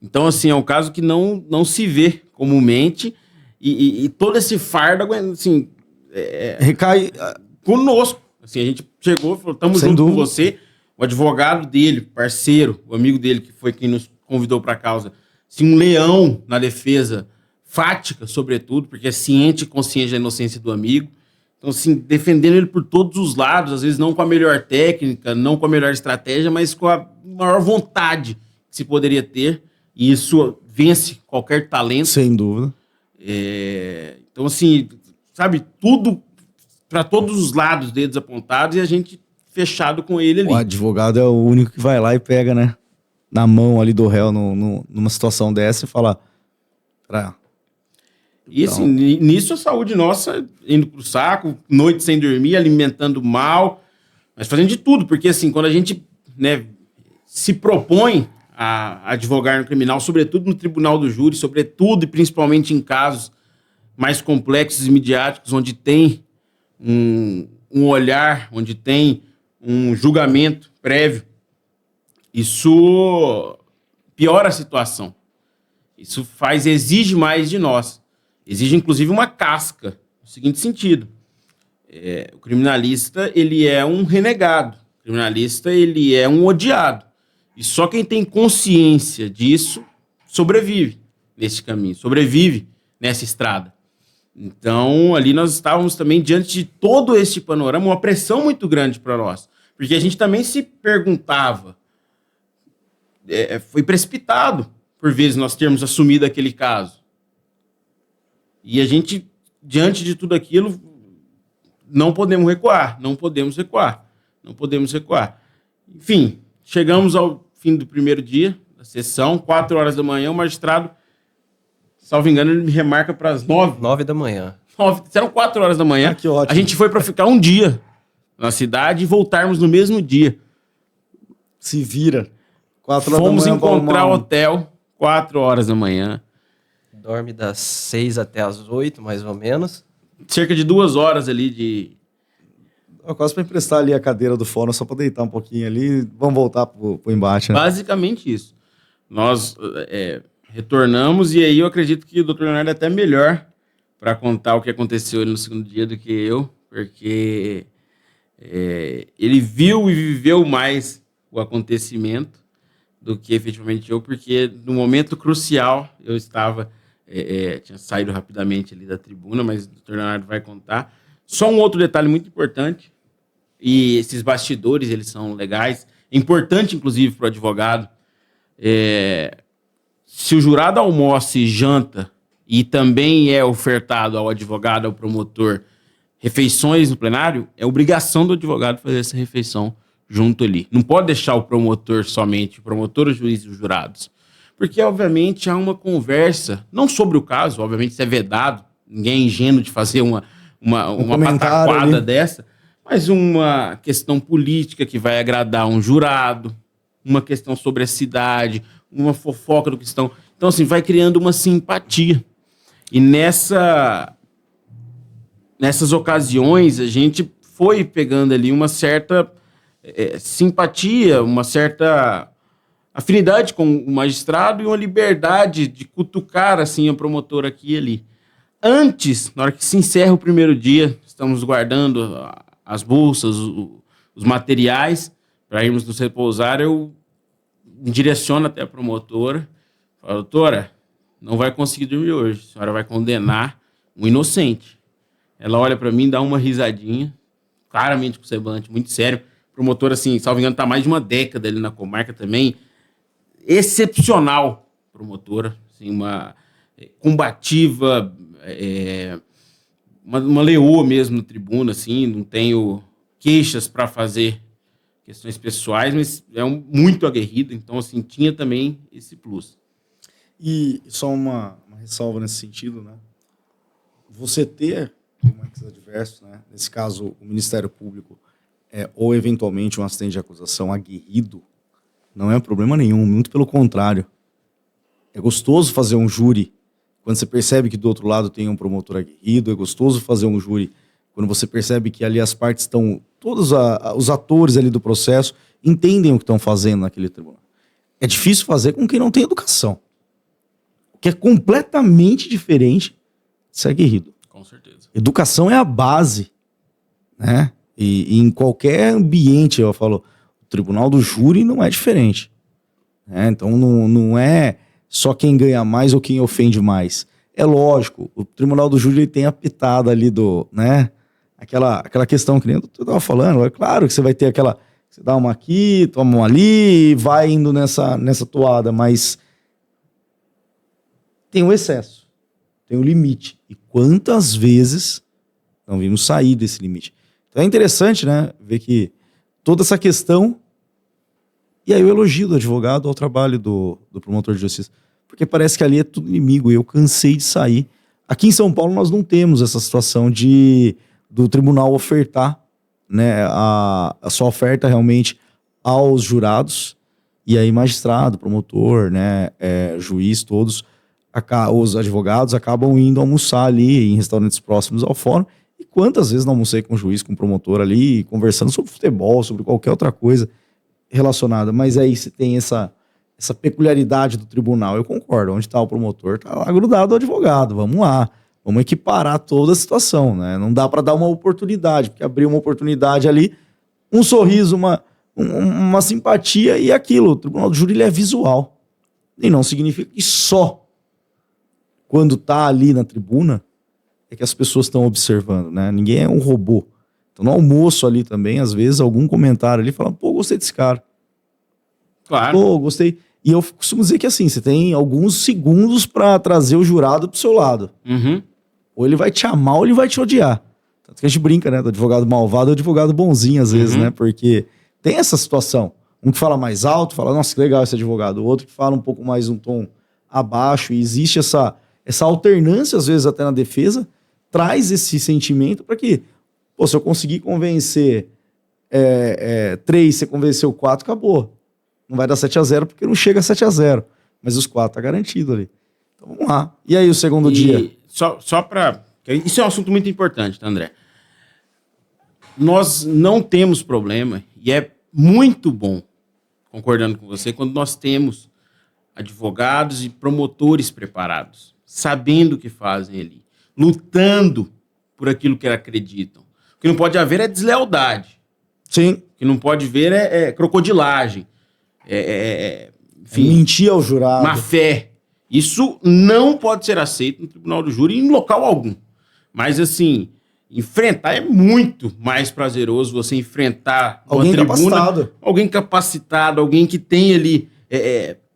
[SPEAKER 2] Então, assim, é um caso que não se vê comumente. E todo esse fardo, assim,
[SPEAKER 1] recai
[SPEAKER 2] conosco. Assim, a gente chegou e falou, estamos
[SPEAKER 1] Sem
[SPEAKER 2] junto
[SPEAKER 1] dúvida.
[SPEAKER 2] com você. O advogado dele, parceiro, o amigo dele, que foi quem nos convidou para a causa, assim, um leão na defesa, fática, sobretudo, porque é ciente e consciente da inocência do amigo. Então, assim, defendendo ele por todos os lados, às vezes não com a melhor técnica, não com a melhor estratégia, mas com a maior vontade que se poderia ter. E isso vence qualquer talento.
[SPEAKER 1] sem dúvida.
[SPEAKER 2] Então, assim, sabe, tudo para todos os lados, dedos apontados, e a gente fechado com ele ali.
[SPEAKER 1] O advogado é o único que vai lá e pega, né? Na mão ali do réu numa situação dessa e fala...
[SPEAKER 2] E assim, nisso a saúde nossa indo pro saco, noite sem dormir, alimentando mal, mas fazendo de tudo, porque assim, quando a gente, né, se propõe a advogar no criminal, sobretudo no tribunal do júri, sobretudo e principalmente em casos mais complexos e midiáticos, onde tem um olhar, onde tem um julgamento prévio, isso piora a situação. Isso exige mais de nós. Exige, inclusive, uma casca, no seguinte sentido. O criminalista, ele é um renegado. O criminalista, ele é um odiado. E só quem tem consciência disso sobrevive nesse caminho, sobrevive nessa estrada. Então, ali nós estávamos também diante de todo esse panorama, uma pressão muito grande para nós. Porque a gente também se perguntava, foi precipitado, por vezes, nós termos assumido aquele caso. E a gente, diante de tudo aquilo, não podemos recuar. Enfim, chegamos ao fim do primeiro dia da sessão, 4 horas da manhã, o magistrado, salvo engano, ele me remarca para as 9.
[SPEAKER 3] 9 da manhã.
[SPEAKER 2] Eram 4 horas da manhã.
[SPEAKER 1] Que ótimo.
[SPEAKER 2] A gente foi para ficar um dia na cidade e voltarmos no mesmo dia.
[SPEAKER 1] Se vira. 4 horas
[SPEAKER 2] Fomos
[SPEAKER 1] da manhã,
[SPEAKER 2] encontrar o hotel, 4 horas da manhã.
[SPEAKER 3] Dorme das 6 até as 8, mais ou menos.
[SPEAKER 2] Cerca de 2 horas ali de...
[SPEAKER 1] Quase para emprestar ali a cadeira do fórum, só para deitar um pouquinho ali. Vamos voltar pro embate, né?
[SPEAKER 2] Basicamente isso. Nós retornamos e aí eu acredito que o Dr. Leonardo é até melhor para contar o que aconteceu no segundo dia do que eu, porque ele viu e viveu mais o acontecimento do que efetivamente eu, porque no momento crucial eu estava, tinha saído rapidamente ali da tribuna, mas o Dr. Leonardo vai contar. Só um outro detalhe muito importante, e esses bastidores, eles são legais, é importante inclusive para o advogado, se o jurado almoça e janta, e também é ofertado ao advogado, ao promotor, refeições no plenário, é obrigação do advogado fazer essa refeição junto ali. Não pode deixar o promotor somente, o promotor, o juiz e os jurados. Porque, obviamente, há uma conversa, não sobre o caso, obviamente isso é vedado, ninguém é ingênuo de fazer uma pataquada dessa, mas uma questão política que vai agradar um jurado, uma questão sobre a cidade, uma fofoca do cristão. Então, assim, vai criando uma simpatia. E nessas ocasiões, a gente foi pegando ali uma certa simpatia, uma certa afinidade com o magistrado e uma liberdade de cutucar assim, a promotora aqui e ali. Antes, na hora que se encerra o primeiro dia, estamos guardando as bolsas, os materiais, para irmos nos repousar, eu me direciono até a promotora, falo, doutora, não vai conseguir dormir hoje, a senhora vai condenar um inocente. Ela olha para mim, dá uma risadinha, claramente com o semblante, muito sério. Promotora, assim, salvo engano, está há mais de uma década ali na comarca também. Excepcional promotora, assim, uma combativa, uma leoa mesmo na tribuna, assim, não tenho queixas para fazer questões pessoais, mas é muito aguerrido, então, assim, tinha também esse plus.
[SPEAKER 1] E só uma ressalva nesse sentido, né? Você ter adversos, né? Nesse caso, o Ministério Público, ou eventualmente um assistente de acusação aguerrido, não é problema nenhum, muito pelo contrário. É gostoso fazer um júri quando você percebe que do outro lado tem um promotor aguerrido, é gostoso fazer um júri quando você percebe que ali as partes estão, todos os atores ali do processo entendem o que estão fazendo naquele tribunal. É difícil fazer com quem não tem educação. O que é completamente diferente Você é aguerrido.
[SPEAKER 2] Com certeza.
[SPEAKER 1] Educação é a base, né? E em qualquer ambiente, eu falo, o tribunal do júri não é diferente. Né? Então não é só quem ganha mais ou quem ofende mais. É lógico, o tribunal do júri ele tem a pitada ali do, né? Aquela questão que nem eu estava falando. É claro que você vai ter aquela... Você dá uma aqui, toma uma ali e vai indo nessa toada, mas tem um excesso, tem um limite. E quantas vezes não vimos sair desse limite? Então é interessante, né, ver que toda essa questão... E aí o elogio do advogado ao trabalho do promotor de justiça. Porque parece que ali é tudo inimigo. E eu cansei de sair. Aqui em São Paulo nós não temos essa situação do tribunal ofertar, né, a sua oferta realmente aos jurados. E aí magistrado, promotor, né, juiz, todos, os advogados acabam indo almoçar ali em restaurantes próximos ao fórum. E quantas vezes não almocei com o juiz, com o promotor ali, conversando sobre futebol, sobre qualquer outra coisa relacionada, mas aí você tem essa peculiaridade do tribunal. Eu concordo, onde está o promotor, está lá grudado ao advogado, vamos lá, vamos equiparar toda a situação, né? Não dá para dar uma oportunidade, porque abrir uma oportunidade ali, um sorriso, uma simpatia e aquilo. O tribunal do júri ele é visual, e não significa que só quando está ali na tribuna é que as pessoas estão observando, né? Ninguém é um robô. Então, no almoço ali também, às vezes, algum comentário ali fala, pô, gostei desse cara.
[SPEAKER 2] Claro.
[SPEAKER 1] Pô, gostei. E eu costumo dizer que assim, você tem alguns segundos para trazer o jurado pro seu lado.
[SPEAKER 2] Uhum.
[SPEAKER 1] Ou ele vai te amar ou ele vai te odiar. Tanto que a gente brinca, né? Do advogado malvado e do advogado bonzinho, às vezes, né? Porque tem essa situação. Um que fala mais alto, fala, nossa, que legal esse advogado. O outro que fala um pouco mais um tom abaixo. E existe essa alternância, às vezes, até na defesa, traz esse sentimento para que... Pô, se eu conseguir convencer 3, você convenceu 4, acabou. Não vai dar 7-0 porque não chega a 7-0. Mas os 4 tá garantido ali. Então vamos lá. E aí o segundo dia?
[SPEAKER 2] Só para... Isso é um assunto muito importante, tá, André? Nós não temos problema, e é muito bom, concordando com você, quando nós temos advogados e promotores preparados, sabendo o que fazem ali, lutando por aquilo que acreditam. O que não pode haver é deslealdade.
[SPEAKER 1] Sim.
[SPEAKER 2] O que não pode haver é crocodilagem. Enfim,
[SPEAKER 1] mentir ao jurado.
[SPEAKER 2] má fé. Isso não pode ser aceito no tribunal do júri em local algum. Mas, assim, enfrentar é muito mais prazeroso você enfrentar
[SPEAKER 1] alguém
[SPEAKER 2] uma tribuna,
[SPEAKER 1] capacitado.
[SPEAKER 2] Alguém capacitado, alguém que tem ali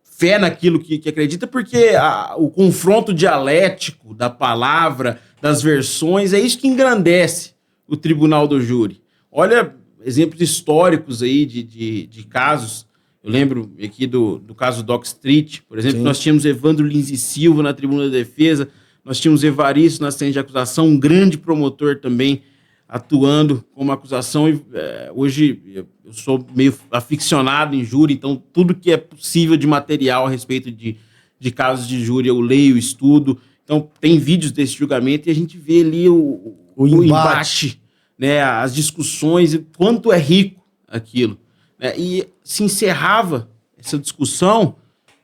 [SPEAKER 2] fé naquilo que acredita, porque o confronto dialético da palavra, das versões, é isso que engrandece o tribunal do júri. Olha exemplos históricos aí de casos. Eu lembro aqui do caso Doc Street, por exemplo. Sim. Nós tínhamos Evandro Lins e Silva na tribuna da defesa, nós tínhamos Evaristo na assistência de acusação, um grande promotor também atuando como acusação. E, hoje eu sou meio aficionado em júri, então tudo que é possível de material a respeito de casos de júri eu leio, estudo. Então tem vídeos desse julgamento e a gente vê ali o embate, né, as discussões, quanto é rico aquilo. Né, e se encerrava essa discussão,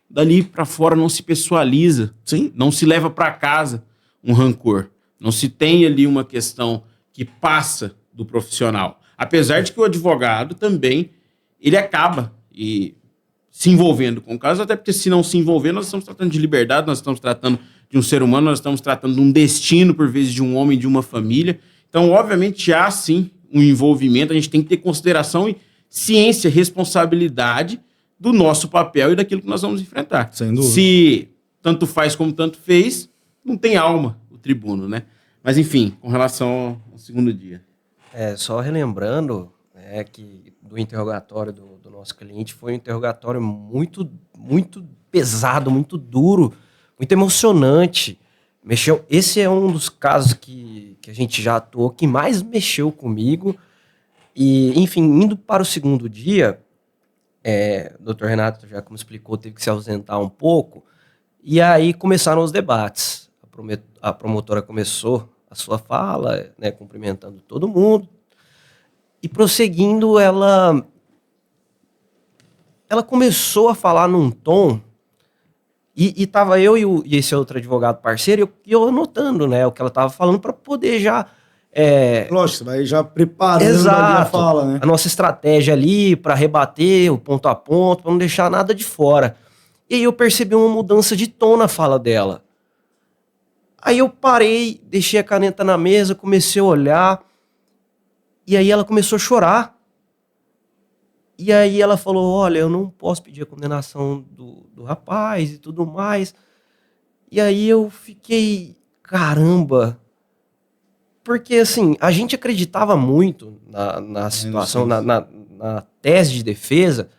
[SPEAKER 2] dali para fora não se pessoaliza. Sim. Não se leva para casa um rancor. Não se tem ali uma questão que passa do profissional. Apesar de que o advogado também, ele acaba se envolvendo com o caso, até porque se não se envolver, nós estamos tratando de liberdade, nós estamos tratando de um ser humano, nós estamos tratando de um destino, por vezes, de um homem, de uma família. Então, obviamente, há sim um envolvimento, a gente tem que ter consideração e ciência, responsabilidade do nosso papel e daquilo que nós vamos enfrentar.
[SPEAKER 1] Sem dúvida.
[SPEAKER 2] Se tanto faz como tanto fez, não tem alma o tribuno, né? Mas, enfim, com relação ao segundo dia.
[SPEAKER 3] Só relembrando que do interrogatório do nosso cliente foi um interrogatório muito, muito pesado, muito duro, muito emocionante. Esse é um dos casos que a gente já atuou, que mais mexeu comigo. E, enfim, indo para o segundo dia, o doutor Renato, já como explicou, teve que se ausentar um pouco. E aí começaram os debates. A promotora começou a sua fala, né, cumprimentando todo mundo. E prosseguindo, ela começou a falar num tom E tava eu e esse outro advogado parceiro, e eu anotando, né, o que ela tava falando para poder já...
[SPEAKER 1] Lógico, você vai já preparando ali a
[SPEAKER 3] Exato.
[SPEAKER 1] fala, né?
[SPEAKER 3] A nossa estratégia ali para rebater o ponto a ponto, para não deixar nada de fora. E aí eu percebi uma mudança de tom na fala dela. Aí eu parei, deixei a caneta na mesa, comecei a olhar, e aí ela começou a chorar. E aí ela falou, olha, eu não posso pedir a condenação do rapaz e tudo mais. E aí eu fiquei, caramba. Porque, assim, a gente acreditava muito na situação, na tese de defesa,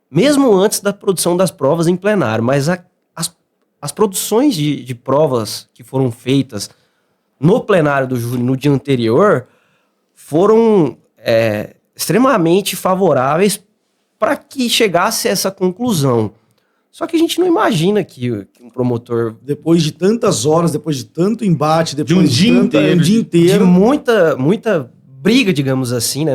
[SPEAKER 3] mesmo antes da produção das provas em plenário. Mas as produções de provas que foram feitas no plenário do júri no dia anterior foram extremamente favoráveis para que chegasse a essa conclusão. Só que a gente não imagina que um promotor...
[SPEAKER 1] Depois de tantas horas, depois de tanto embate, depois
[SPEAKER 2] um dia inteiro,
[SPEAKER 1] um dia inteiro.
[SPEAKER 3] De muita briga, digamos assim, né?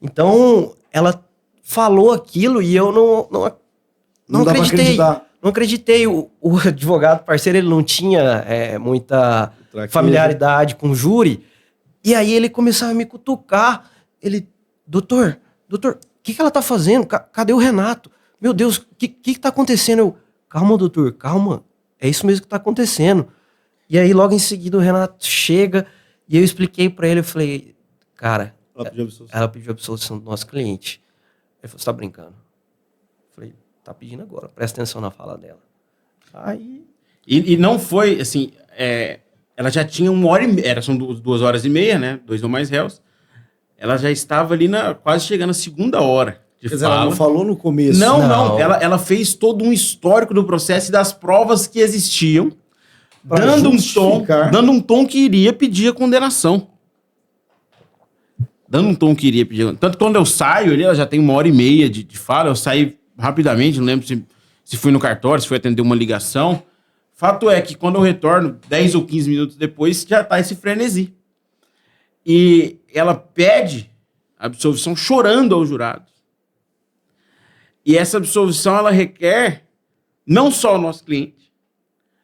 [SPEAKER 3] Então, ela falou aquilo e eu não
[SPEAKER 1] dá pra
[SPEAKER 3] acreditei.
[SPEAKER 1] acreditar.
[SPEAKER 3] Não acreditei. O advogado parceiro, ele não tinha muita familiaridade com o júri. E aí ele começava a me cutucar. Ele, doutor, o que ela tá fazendo? Cadê o Renato? Meu Deus, o que tá acontecendo? Eu, calma, doutor, calma. É isso mesmo que tá acontecendo. E aí, logo em seguida, o Renato chega e eu expliquei pra ele, eu falei, cara, ela pediu a absolvição do nosso cliente. Ele falou, você tá brincando? Eu falei, tá pedindo agora, presta atenção na fala dela. Aí...
[SPEAKER 2] E não foi, assim, ela já tinha 1h30, são 2h30, né? 2 ou mais réus. Ela já estava ali quase chegando na segunda hora de fala.
[SPEAKER 1] Ela não falou no começo.
[SPEAKER 2] Não. Ela fez todo um histórico do processo e das provas que existiam, dando um tom que iria pedir a condenação. Tanto que quando eu saio ali, ela já tem 1h30 de fala, eu saí rapidamente, não lembro se fui no cartório, se fui atender uma ligação. Fato é que quando eu retorno, 10 ou 15 minutos depois, já tá esse frenesi. E ela pede a absolvição chorando ao jurado. E essa absolvição, ela requer não só o nosso cliente,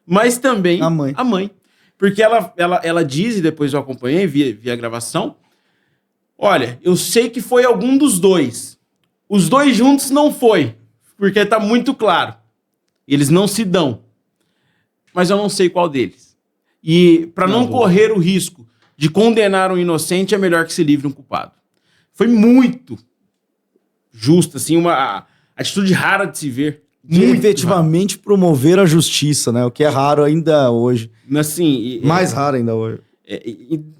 [SPEAKER 2] mas também a mãe. Porque ela diz, e depois eu acompanhei via a gravação, olha, eu sei que foi algum dos dois. Os dois juntos não foi, porque tá muito claro. Eles não se dão. Mas eu não sei qual deles. E para não correr o risco de condenar um inocente, é melhor que se livre um culpado. Foi muito justo, assim, uma atitude rara de se ver.
[SPEAKER 1] De efetivamente promover a justiça, né? O que é raro ainda hoje.
[SPEAKER 2] Assim,
[SPEAKER 1] mais raro ainda hoje.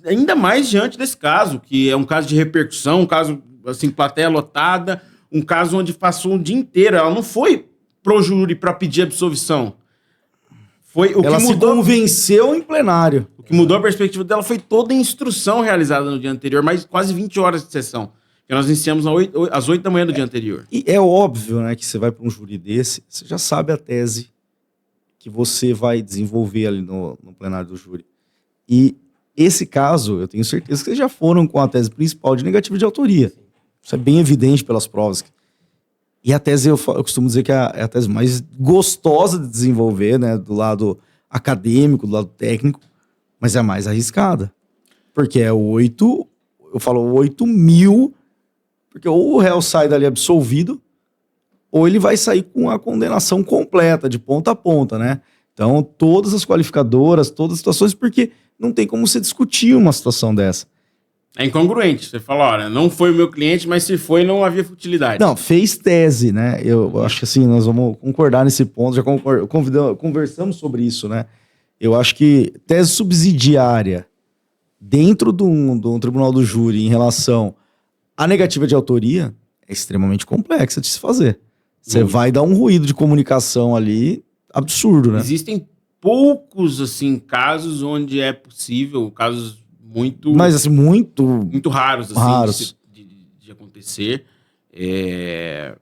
[SPEAKER 2] Ainda mais diante desse caso, que é um caso de repercussão, um caso, assim, plateia lotada, um caso onde passou um dia inteiro. Ela não foi pro júri para pedir absolvição.
[SPEAKER 1] Ela se convenceu em plenário.
[SPEAKER 2] O que mudou a perspectiva dela foi toda a instrução realizada no dia anterior, mais quase 20 horas de sessão. Que nós iniciamos às 8 da manhã do dia anterior.
[SPEAKER 1] E é óbvio, né, que você vai para um júri desse, você já sabe a tese que você vai desenvolver ali no plenário do júri. E esse caso, eu tenho certeza que vocês já foram com a tese principal de negativa de autoria. Isso é bem evidente pelas provas. E a tese, eu costumo dizer que é a tese mais gostosa de desenvolver, né? Do lado acadêmico, do lado técnico, mas é a mais arriscada. Porque é 8 mil, porque ou o réu sai dali absolvido, ou ele vai sair com a condenação completa, de ponta a ponta, né? Então, todas as qualificadoras, todas as situações, porque não tem como você discutir uma situação dessa.
[SPEAKER 2] É incongruente. Você fala, olha, não foi o meu cliente, mas se foi, não havia futilidade.
[SPEAKER 1] Não, fez tese, né? Eu acho que assim, nós vamos concordar nesse ponto, já conversamos sobre isso, né? Eu acho que tese subsidiária dentro de um tribunal do júri em relação à negativa de autoria é extremamente complexa de se fazer. Você vai dar um ruído de comunicação ali absurdo, né?
[SPEAKER 2] Existem poucos, assim, casos onde é possível, casos muito...
[SPEAKER 1] Mas, assim, muito
[SPEAKER 2] raros, assim,
[SPEAKER 1] raros.
[SPEAKER 2] De acontecer.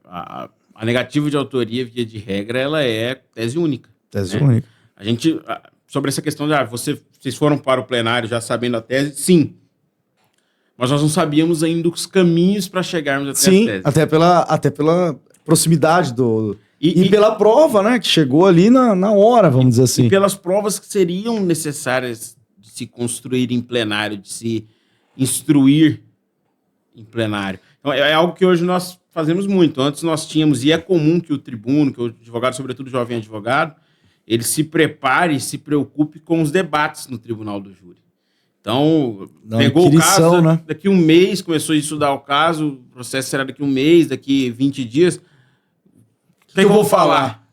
[SPEAKER 2] A negativa de autoria, via de regra, ela é tese única.
[SPEAKER 1] Tese única.
[SPEAKER 2] A gente, sobre essa questão de, vocês foram para o plenário já sabendo a tese? Sim. Mas nós não sabíamos ainda os caminhos para chegarmos até a tese.
[SPEAKER 1] Sim, até pela proximidade do E pela prova, né? Que chegou ali na hora, vamos dizer assim.
[SPEAKER 2] E pelas provas que seriam necessárias de se construir em plenário, de se instruir em plenário. Então, é algo que hoje nós fazemos muito. Antes nós tínhamos, e é comum que o tribuno, que o advogado, sobretudo o jovem advogado, ele se prepare e se preocupe com os debates no tribunal do júri. Então, pegou o caso, né? Daqui um mês começou a estudar o caso, o processo será daqui um mês, daqui 20 dias. O que eu vou falar?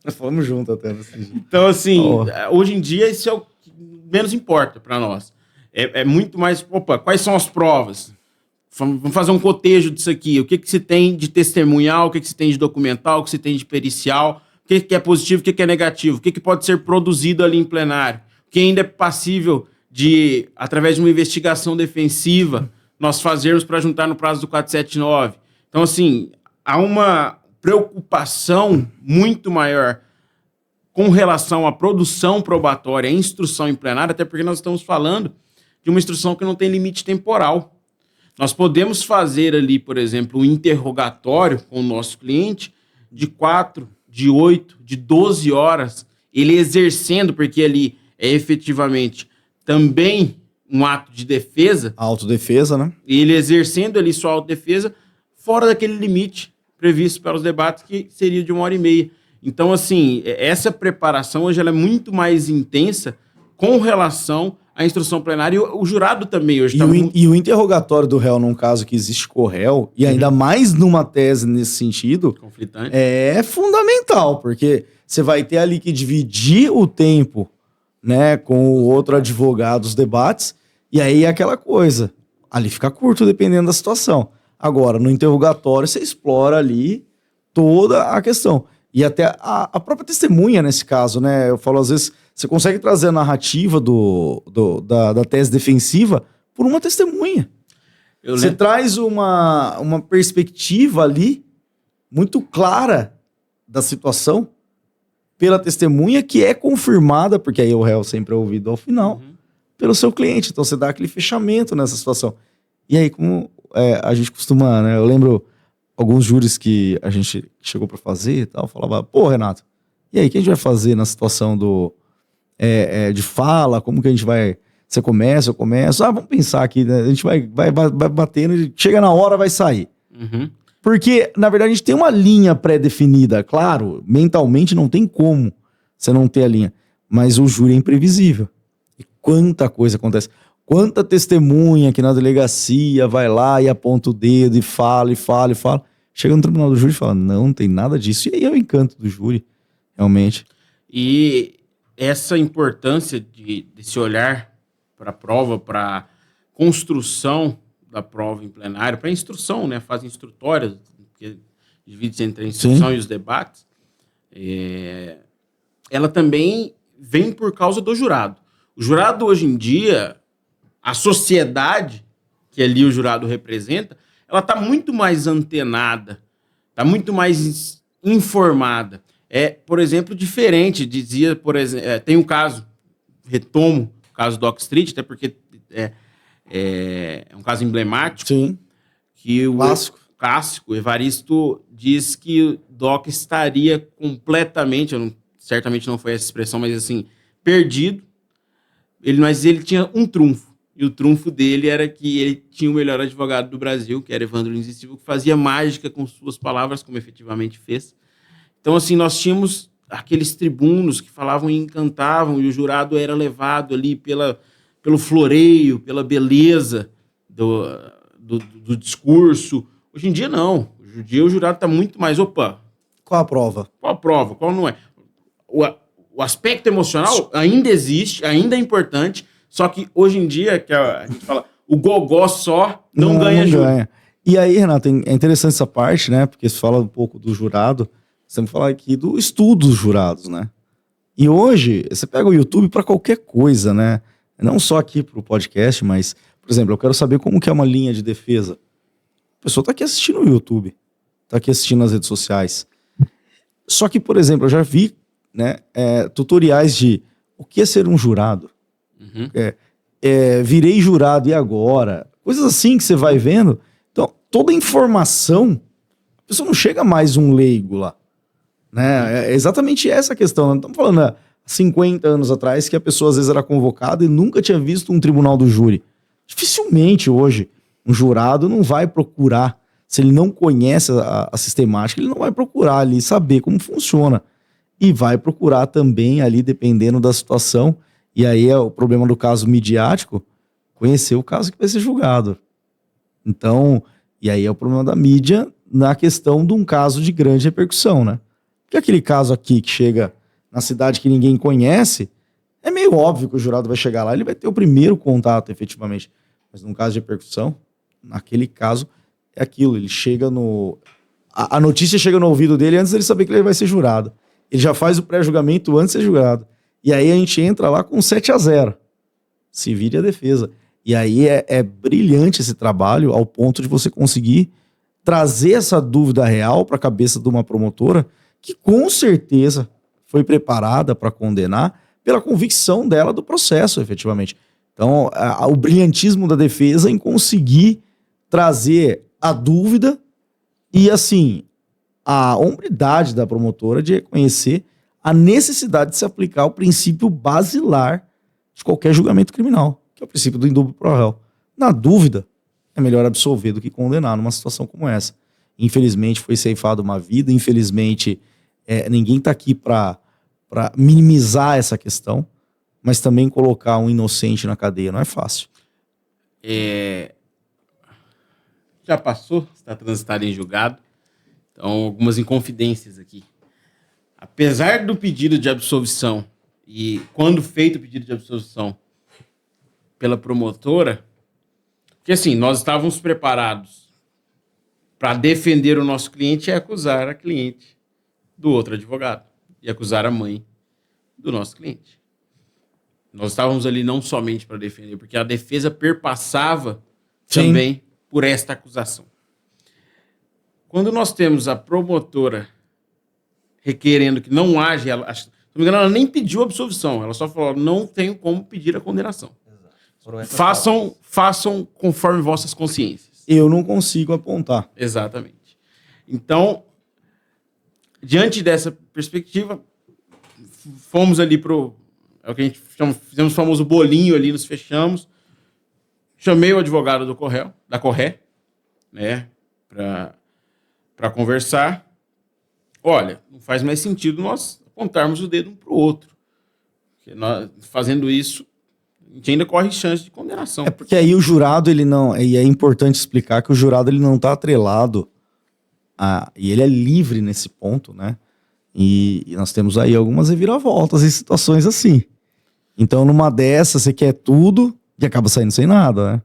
[SPEAKER 1] Nós falamos junto até.
[SPEAKER 2] Então, assim, hoje em dia isso é o que menos importa para nós. É muito mais, quais são as provas? Vamos fazer um cotejo disso aqui. O que se tem de testemunhal, o que se tem de documental, o que se tem de pericial, o que é positivo, o que é negativo, o que pode ser produzido ali em plenário, o que ainda é passível de, através de uma investigação defensiva, nós fazermos para juntar no prazo do 479. Então, assim, há uma preocupação muito maior com relação à produção probatória, à instrução em plenário, até porque nós estamos falando de uma instrução que não tem limite temporal. Nós podemos fazer ali, por exemplo, um interrogatório com o nosso cliente de 4, de 8, de 12 horas, ele exercendo, porque ali é efetivamente também um ato de defesa.
[SPEAKER 1] Autodefesa, né?
[SPEAKER 2] Ele exercendo ali sua autodefesa fora daquele limite previsto para os debates, que seria de 1h30. Então, assim, essa preparação hoje ela é muito mais intensa com relação à instrução plenária. E o jurado também hoje está muito...
[SPEAKER 1] E o interrogatório do réu, num caso que existe com o réu, e ainda mais numa tese nesse sentido,
[SPEAKER 2] conflitante,
[SPEAKER 1] é fundamental, porque você vai ter ali que dividir o tempo, né, com o outro advogado, os debates, e aí é aquela coisa, ali fica curto dependendo da situação. Agora, no interrogatório, você explora ali toda a questão. E até a própria testemunha nesse caso, né? Eu falo, às vezes, você consegue trazer a narrativa da tese defensiva por uma testemunha. Você traz uma perspectiva ali muito clara da situação pela testemunha, que é confirmada, porque aí o réu sempre é ouvido ao final, pelo seu cliente. Então você dá aquele fechamento nessa situação. E aí, como a gente costuma, né? Eu lembro alguns júris que a gente chegou para fazer e tal, falava, pô, Renato, e aí, o que a gente vai fazer na situação de fala? Como que a gente vai... Você começa, eu começo, vamos pensar aqui, né? A gente vai batendo, chega na hora, vai sair. Porque, na verdade, a gente tem uma linha pré-definida, claro, mentalmente não tem como você não ter a linha, mas o júri é imprevisível. E quanta coisa acontece. Quanta testemunha que na delegacia vai lá e aponta o dedo e fala, e fala, e fala. Chega no tribunal do júri e fala, não tem nada disso. E aí é o encanto do júri, realmente.
[SPEAKER 2] E essa importância desse olhar para a prova, para a construção da prova em plenário, para a instrução, né? Fase instrutória, que divide-se entre a instrução e os debates, ela também vem por causa do jurado. O jurado, hoje em dia, a sociedade que ali o jurado representa, ela está muito mais antenada, está muito mais informada. Por exemplo, diferente, dizia, por exemplo, tem um caso, retomo o caso do Dock Street, até porque é um caso emblemático.
[SPEAKER 1] Sim.
[SPEAKER 2] Que o clássico Evaristo diz que o Dock estaria completamente, certamente não foi essa expressão, mas assim, perdido, mas ele tinha um trunfo. E o trunfo dele era que ele tinha o melhor advogado do Brasil, que era Evandro Lins e Silva, que fazia mágica com suas palavras, como efetivamente fez. Então, assim, nós tínhamos aqueles tribunos que falavam e encantavam, e o jurado era levado ali pelo floreio, pela beleza do discurso. Hoje em dia, não. Hoje em dia, o jurado está muito mais...
[SPEAKER 1] Qual a prova?
[SPEAKER 2] Qual a prova? Qual não é? O aspecto emocional ainda existe, ainda é importante, só que hoje em dia, que a gente fala, o gogó só não ganha júri.
[SPEAKER 1] E aí, Renato, é interessante essa parte, né? Porque você fala um pouco do jurado, você vai falar aqui do estudo dos jurados, né? E hoje, você pega o YouTube para qualquer coisa, né? Não só aqui para o podcast, mas, por exemplo, eu quero saber como que é uma linha de defesa. A pessoa está aqui assistindo no YouTube, está aqui assistindo nas redes sociais. Só que, por exemplo, eu já vi, né, tutoriais de o que é ser um jurado. Virei jurado e agora? Coisas assim que você vai vendo. Então, toda informação, a pessoa não chega mais um leigo lá. né? É exatamente essa a questão. Não estamos falando há 50 anos atrás que a pessoa às vezes era convocada e nunca tinha visto um tribunal do júri. Dificilmente hoje um jurado não vai procurar, se ele não conhece a sistemática, ele não vai procurar ali saber como funciona. E vai procurar também ali, dependendo da situação, e aí é o problema do caso midiático, conhecer o caso que vai ser julgado. Então, e aí é o problema da mídia na questão de um caso de grande repercussão, né? Porque aquele caso aqui que chega na cidade que ninguém conhece, é meio óbvio que o jurado vai chegar lá, ele vai ter o primeiro contato, efetivamente. Mas num caso de repercussão, naquele caso, é aquilo, ele chega no... A notícia chega no ouvido dele antes dele saber que ele vai ser jurado. Ele já faz o pré-julgamento antes de ser julgado. E aí a gente entra lá com 7-0. Se vire a defesa. E aí é brilhante esse trabalho ao ponto de você conseguir trazer essa dúvida real para a cabeça de uma promotora que com certeza foi preparada para condenar pela convicção dela do processo, efetivamente. Então, o brilhantismo da defesa em conseguir trazer a dúvida e, assim, a hombridade da promotora de reconhecer a necessidade de se aplicar o princípio basilar de qualquer julgamento criminal, que é o princípio do indúbio pro réu. Na dúvida, é melhor absolver do que condenar numa situação como essa. Infelizmente, foi ceifada uma vida, infelizmente, ninguém está aqui para minimizar essa questão, mas também colocar um inocente na cadeia não é fácil.
[SPEAKER 2] Já passou, está transitado em julgado. Então, algumas inconfidências aqui. Apesar do pedido de absolvição, e quando feito o pedido de absolvição pela promotora, porque assim, nós estávamos preparados para defender o nosso cliente e acusar a cliente do outro advogado, e acusar a mãe do nosso cliente. Nós estávamos ali não somente para defender, porque a defesa perpassava também por esta acusação. Quando nós temos a promotora requerendo que não haja, se não me engano, ela nem pediu absolvição, ela só falou, não tenho como pedir a condenação. Façam conforme vossas consciências.
[SPEAKER 1] Eu não consigo apontar.
[SPEAKER 2] Exatamente. Então, diante dessa perspectiva, fomos ali é o que a gente chama, fizemos o famoso bolinho ali, nos fechamos. Chamei o advogado da Corré, né, para conversar. Olha, não faz mais sentido nós apontarmos o dedo um para o outro. Porque nós, fazendo isso, a gente ainda corre chance de condenação.
[SPEAKER 1] É porque aí o jurado, ele não... E é importante explicar que o jurado, ele não está atrelado e ele é livre nesse ponto, né? E nós temos aí algumas reviravoltas em situações assim. Então, numa dessas, você quer tudo e acaba saindo sem nada, né?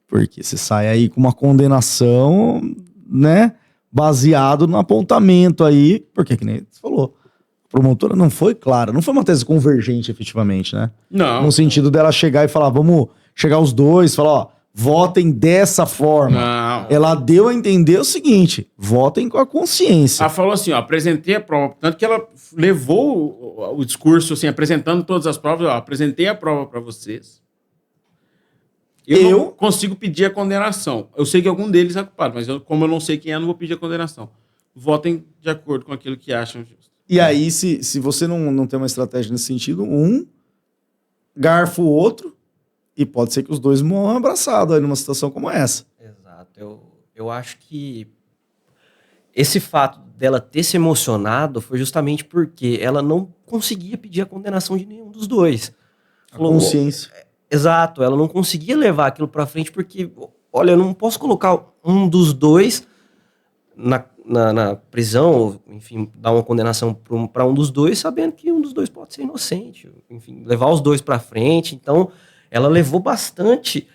[SPEAKER 1] Porque você sai aí com uma condenação, né? Baseado no apontamento aí, porque que nem você falou, a promotora não foi clara, não foi uma tese convergente efetivamente, né?
[SPEAKER 2] Não.
[SPEAKER 1] No sentido dela chegar e falar, vamos chegar os dois, falar, ó, votem dessa forma.
[SPEAKER 2] Não.
[SPEAKER 1] Ela deu a entender o seguinte, votem com a consciência.
[SPEAKER 2] Ela falou assim, ó, apresentei a prova, tanto que ela levou o discurso, assim, apresentando todas as provas, ó, apresentei a prova para vocês. Eu não consigo pedir a condenação. Eu sei que algum deles é culpado, mas como eu não sei quem é, eu não vou pedir a condenação. Votem de acordo com aquilo que acham justo.
[SPEAKER 1] E aí, se você não tem uma estratégia nesse sentido, um garfa o outro e pode ser que os dois morram abraçados aí numa situação como essa.
[SPEAKER 3] Exato. Eu acho que esse fato dela ter se emocionado foi justamente porque ela não conseguia pedir a condenação de nenhum dos dois.
[SPEAKER 1] Falou, consciência.
[SPEAKER 3] Exato, ela não conseguia levar aquilo pra frente porque, olha, eu não posso colocar um dos dois na prisão, ou, enfim, dar uma condenação para um dos dois, sabendo que um dos dois pode ser inocente, enfim, levar os dois para frente. Então, ela levou bastante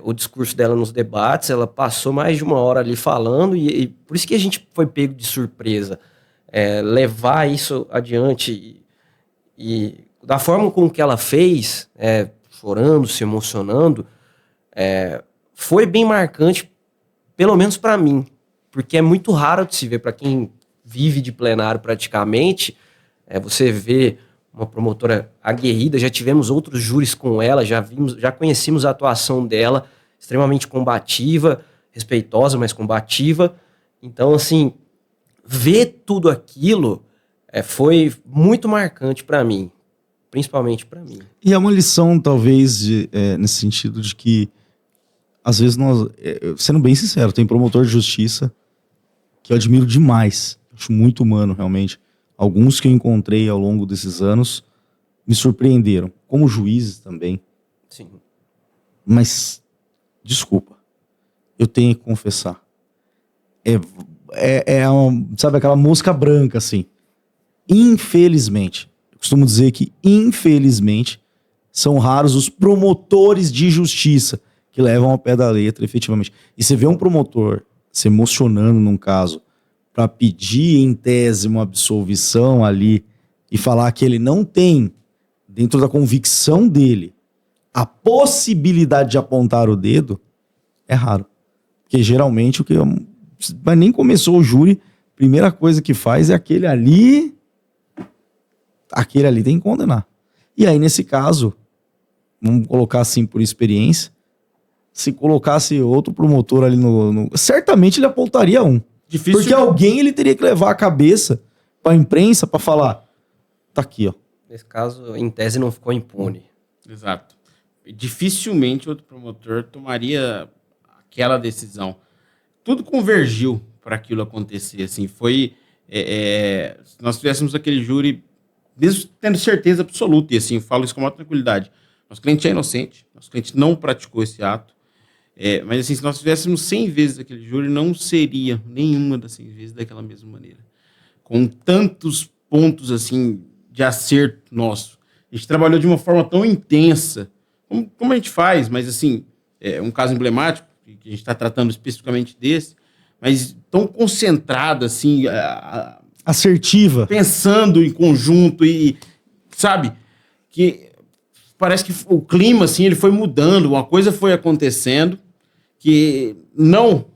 [SPEAKER 3] o discurso dela nos debates, ela passou mais de uma hora ali falando, e por isso que a gente foi pego de surpresa. Levar isso adiante e da forma com que ela fez, chorando, se emocionando, foi bem marcante, pelo menos para mim, porque é muito raro de se ver, para quem vive de plenário praticamente, você vê uma promotora aguerrida, já tivemos outros júris com ela, já conhecemos a atuação dela, extremamente combativa, respeitosa, mas combativa. Então, assim, ver tudo aquilo Foi muito marcante para mim, principalmente para mim.
[SPEAKER 1] E é uma lição, talvez, nesse sentido de que, às vezes, sendo bem sincero, tem promotor de justiça que eu admiro demais, acho muito humano, realmente. Alguns que eu encontrei ao longo desses anos me surpreenderam, como juízes também.
[SPEAKER 3] Sim.
[SPEAKER 1] Mas, desculpa, eu tenho que confessar. Sabe, aquela mosca branca, assim. Infelizmente, eu costumo dizer que, infelizmente, são raros os promotores de justiça que levam ao pé da letra, efetivamente. E você vê um promotor se emocionando num caso para pedir, em tese, uma absolvição ali e falar que ele não tem, dentro da convicção dele, a possibilidade de apontar o dedo, é raro. Porque geralmente mas nem começou o júri, a primeira coisa que faz é aquele ali tem que condenar. E aí, nesse caso, vamos colocar assim por experiência, se colocasse outro promotor ali certamente ele apontaria um.
[SPEAKER 2] Difícil.
[SPEAKER 1] Porque alguém ele teria que levar a cabeça pra imprensa pra falar, tá aqui, ó.
[SPEAKER 3] Nesse caso, em tese, não ficou impune.
[SPEAKER 2] Exato. Dificilmente outro promotor tomaria aquela decisão. Tudo convergiu para aquilo acontecer. Assim, foi. Se nós tivéssemos aquele júri, mesmo tendo certeza absoluta, e assim, eu falo isso com maior tranquilidade, nosso cliente é inocente, nosso cliente não praticou esse ato. Mas assim, se nós tivéssemos 100 vezes aquele júri, não seria nenhuma das 100 vezes daquela mesma maneira. Com tantos pontos assim de acerto nosso. A gente trabalhou de uma forma tão intensa, como a gente faz, mas assim, um caso emblemático, que a gente está tratando especificamente desse, mas tão concentrada, assim,
[SPEAKER 1] assertiva,
[SPEAKER 2] pensando em conjunto e, sabe, que parece que o clima, assim, ele foi mudando, uma coisa foi acontecendo que não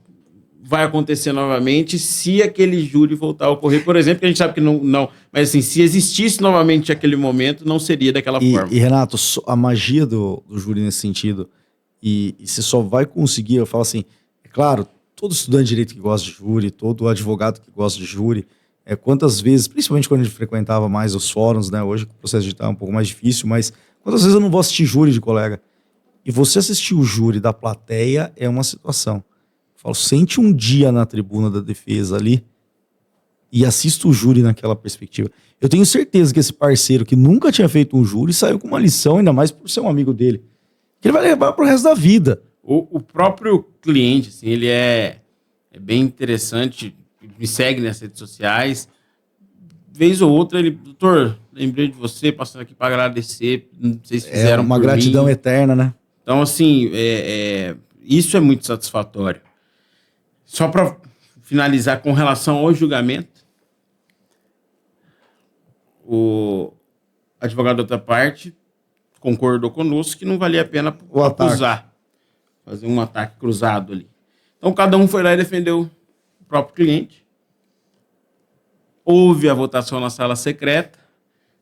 [SPEAKER 2] vai acontecer novamente se aquele júri voltar a ocorrer, por exemplo, que a gente sabe que não, mas assim, se existisse novamente aquele momento, não seria daquela forma.
[SPEAKER 1] E Renato, a magia do júri nesse sentido, e você só vai conseguir, eu falo assim, é claro, todo estudante de direito que gosta de júri, todo advogado que gosta de júri, quantas vezes, principalmente quando a gente frequentava mais os fóruns, né, hoje o processo digital é um pouco mais difícil, mas quantas vezes eu não vou assistir júri de colega? E você assistir o júri da plateia é uma situação. Eu falo, sente um dia na tribuna da defesa ali e assista o júri naquela perspectiva. Eu tenho certeza que esse parceiro que nunca tinha feito um júri saiu com uma lição, ainda mais por ser um amigo dele, que ele vai levar pro resto da vida.
[SPEAKER 2] O próprio cliente, assim, ele é bem interessante, me segue nas redes sociais, vez ou outra ele, doutor, lembrei de você, passando aqui para agradecer, não sei se fizeram
[SPEAKER 1] uma
[SPEAKER 2] por
[SPEAKER 1] gratidão
[SPEAKER 2] mim.
[SPEAKER 1] Eterna, né?
[SPEAKER 2] Então, assim, isso é muito satisfatório. Só para finalizar com relação ao julgamento, o advogado da outra parte concordou conosco que não valia a pena acusar, fazer um ataque cruzado ali. Então, cada um foi lá e defendeu o próprio cliente. Houve a votação na sala secreta.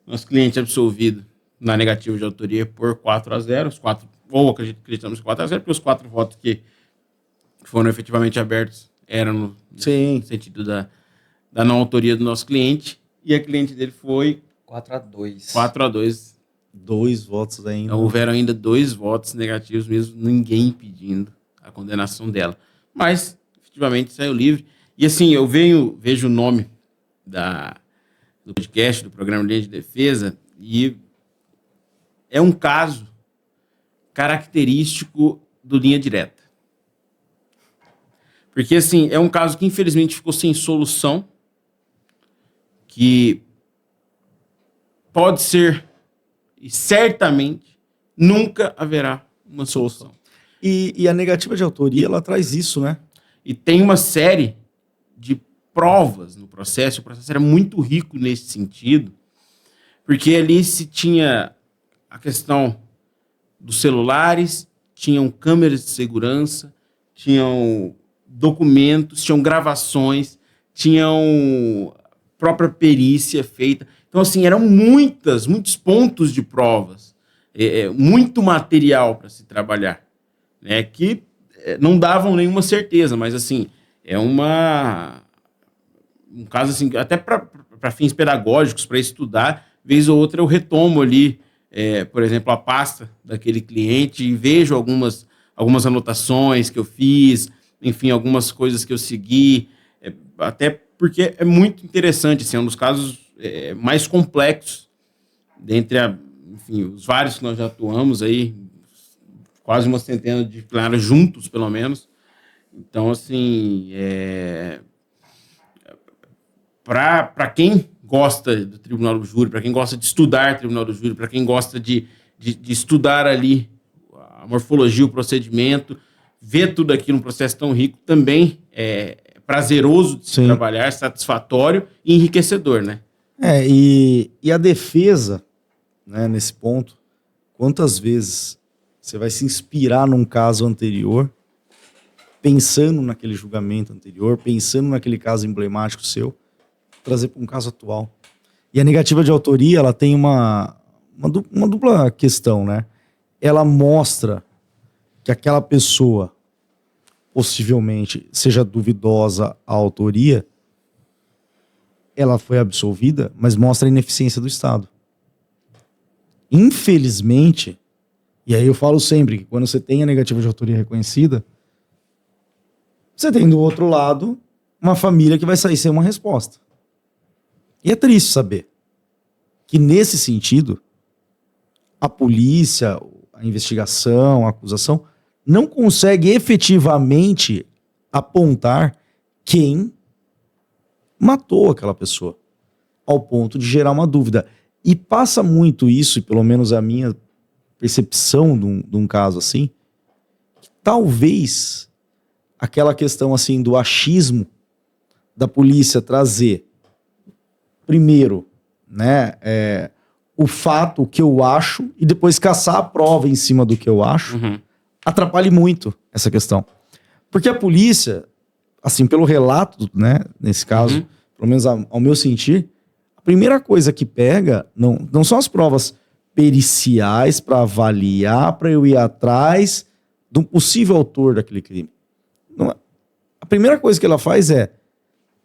[SPEAKER 2] Nosso cliente absolvido na negativa de autoria por 4-0. Os 4, ou acreditamos 4-0, porque os 4 votos que foram efetivamente abertos eram no sentido da não autoria do nosso cliente. E a cliente dele foi
[SPEAKER 3] 4-2.
[SPEAKER 2] 4-2.
[SPEAKER 1] 2 votos ainda.
[SPEAKER 2] Então, houveram ainda 2 votos negativos, mesmo ninguém pedindo a condenação dela. Mas, efetivamente, saiu livre. E assim, eu vejo o nome do podcast, do programa Linha de Defesa, e é um caso característico do Linha Direta. Porque, assim, é um caso que, infelizmente, ficou sem solução, que pode ser, e certamente, nunca haverá uma solução.
[SPEAKER 1] E a negativa de autoria, ela traz isso, né?
[SPEAKER 2] E tem uma série de provas no processo, o processo era muito rico nesse sentido, porque ali se tinha a questão dos celulares, tinham câmeras de segurança, tinham documentos, tinham gravações, tinham própria perícia feita. Então, assim, eram muitos pontos de provas, muito material para se trabalhar, né, que não davam nenhuma certeza, mas, assim, é um caso, assim, até para para fins pedagógicos, para estudar, vez ou outra eu retomo ali, por exemplo, a pasta daquele cliente e vejo algumas anotações que eu fiz, enfim, algumas coisas que eu segui, até porque é muito interessante, assim, é um dos casos mais complexos dentre enfim, os vários que nós já atuamos aí, quase uma centena de plenários juntos, pelo menos. Então, assim, para quem gosta do Tribunal do Júri, para quem gosta de estudar Tribunal do Júri, para quem gosta de estudar ali a morfologia, o procedimento, ver tudo aquilo num processo tão rico, também é prazeroso de se trabalhar, satisfatório e enriquecedor, né?
[SPEAKER 1] E a defesa, né, nesse ponto, quantas vezes você vai se inspirar num caso anterior, pensando naquele julgamento anterior, pensando naquele caso emblemático seu, trazer para um caso atual. E a negativa de autoria, ela tem uma dupla questão, né? Ela mostra que aquela pessoa, possivelmente, seja duvidosa a autoria, ela foi absolvida, mas mostra a ineficiência do Estado. Infelizmente, e aí eu falo sempre que quando você tem a negativa de autoria reconhecida, você tem do outro lado uma família que vai sair sem uma resposta. E é triste saber que nesse sentido, a polícia, a investigação, a acusação, não consegue efetivamente apontar quem matou aquela pessoa, ao ponto de gerar uma dúvida. E passa muito isso, e pelo menos a minha percepção de um caso assim, que talvez aquela questão assim do achismo da polícia trazer, primeiro, né, o fato que eu acho e depois caçar a prova em cima do que eu acho, atrapalhe muito essa questão. Porque a polícia, assim, pelo relato, né, nesse caso, pelo menos ao meu sentir, a primeira coisa que pega não são as provas periciais para avaliar, para eu ir atrás de um possível autor daquele crime. Não, a primeira coisa que ela faz é: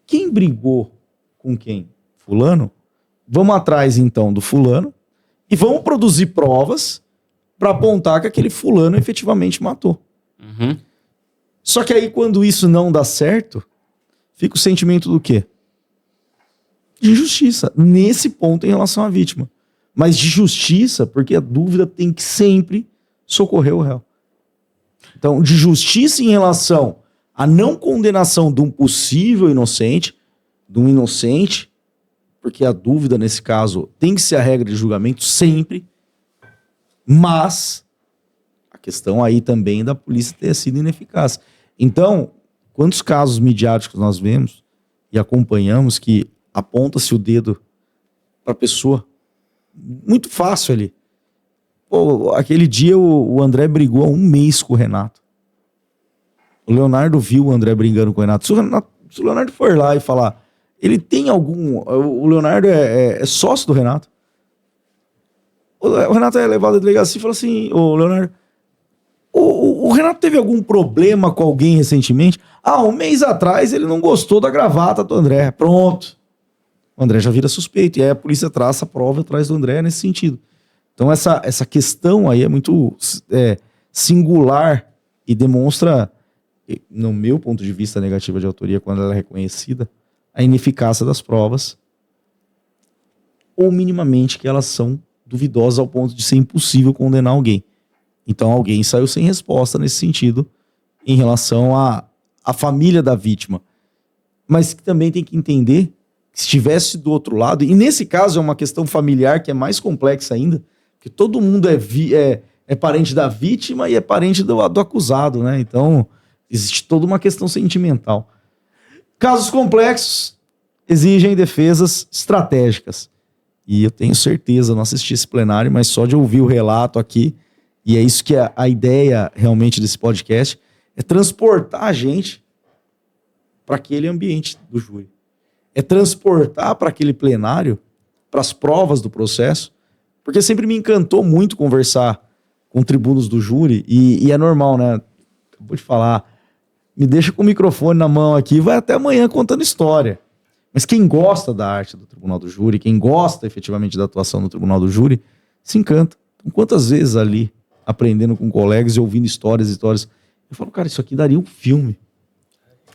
[SPEAKER 1] quem brigou com quem? Fulano? Vamos atrás, então, do fulano e vamos produzir provas para apontar que aquele fulano efetivamente matou. Só que aí, quando isso não dá certo, fica o sentimento do quê? De injustiça, nesse ponto em relação à vítima. Mas de justiça, porque a dúvida tem que sempre socorrer o réu. Então, de justiça em relação à não condenação de um possível inocente, de um inocente, porque a dúvida, nesse caso, tem que ser a regra de julgamento sempre, mas a questão aí também da polícia ter sido ineficaz. Então, quantos casos midiáticos nós vemos e acompanhamos que aponta-se o dedo para a pessoa muito fácil ali. Pô, aquele dia o André brigou há 1 mês com o Renato. O Leonardo viu o André brigando com o Renato. Se o Leonardo for lá e falar, ele tem algum... O Leonardo é sócio do Renato. O Renato é levado à delegacia e fala assim: ô Leonardo, o Renato teve algum problema com alguém recentemente? 1 mês atrás ele não gostou da gravata do André. Pronto. O André já vira suspeito. E aí a polícia traça a prova atrás do André nesse sentido. Então essa questão aí é muito singular e demonstra, no meu ponto de vista, a negativa de autoria, quando ela é reconhecida, a ineficácia das provas, ou minimamente que elas são duvidosas ao ponto de ser impossível condenar alguém. Então alguém saiu sem resposta nesse sentido em relação à família da vítima. Mas que também tem que entender que se estivesse do outro lado, e nesse caso é uma questão familiar que é mais complexa ainda, que todo mundo é parente da vítima e é parente do acusado, né? Então existe toda uma questão sentimental. Casos complexos exigem defesas estratégicas. E eu tenho certeza, não assisti esse plenário, mas só de ouvir o relato aqui, e é isso que é a ideia realmente desse podcast, é transportar a gente para aquele ambiente do júri. É transportar para aquele plenário, para as provas do processo, porque sempre me encantou muito conversar com tribunos do júri, e é normal, né? Acabou de falar, me deixa com o microfone na mão aqui, vai até amanhã contando história. Mas quem gosta da arte do tribunal do júri, quem gosta efetivamente da atuação no tribunal do júri, se encanta. Então, quantas vezes ali, aprendendo com colegas e ouvindo histórias, eu falo, cara, isso aqui daria um filme.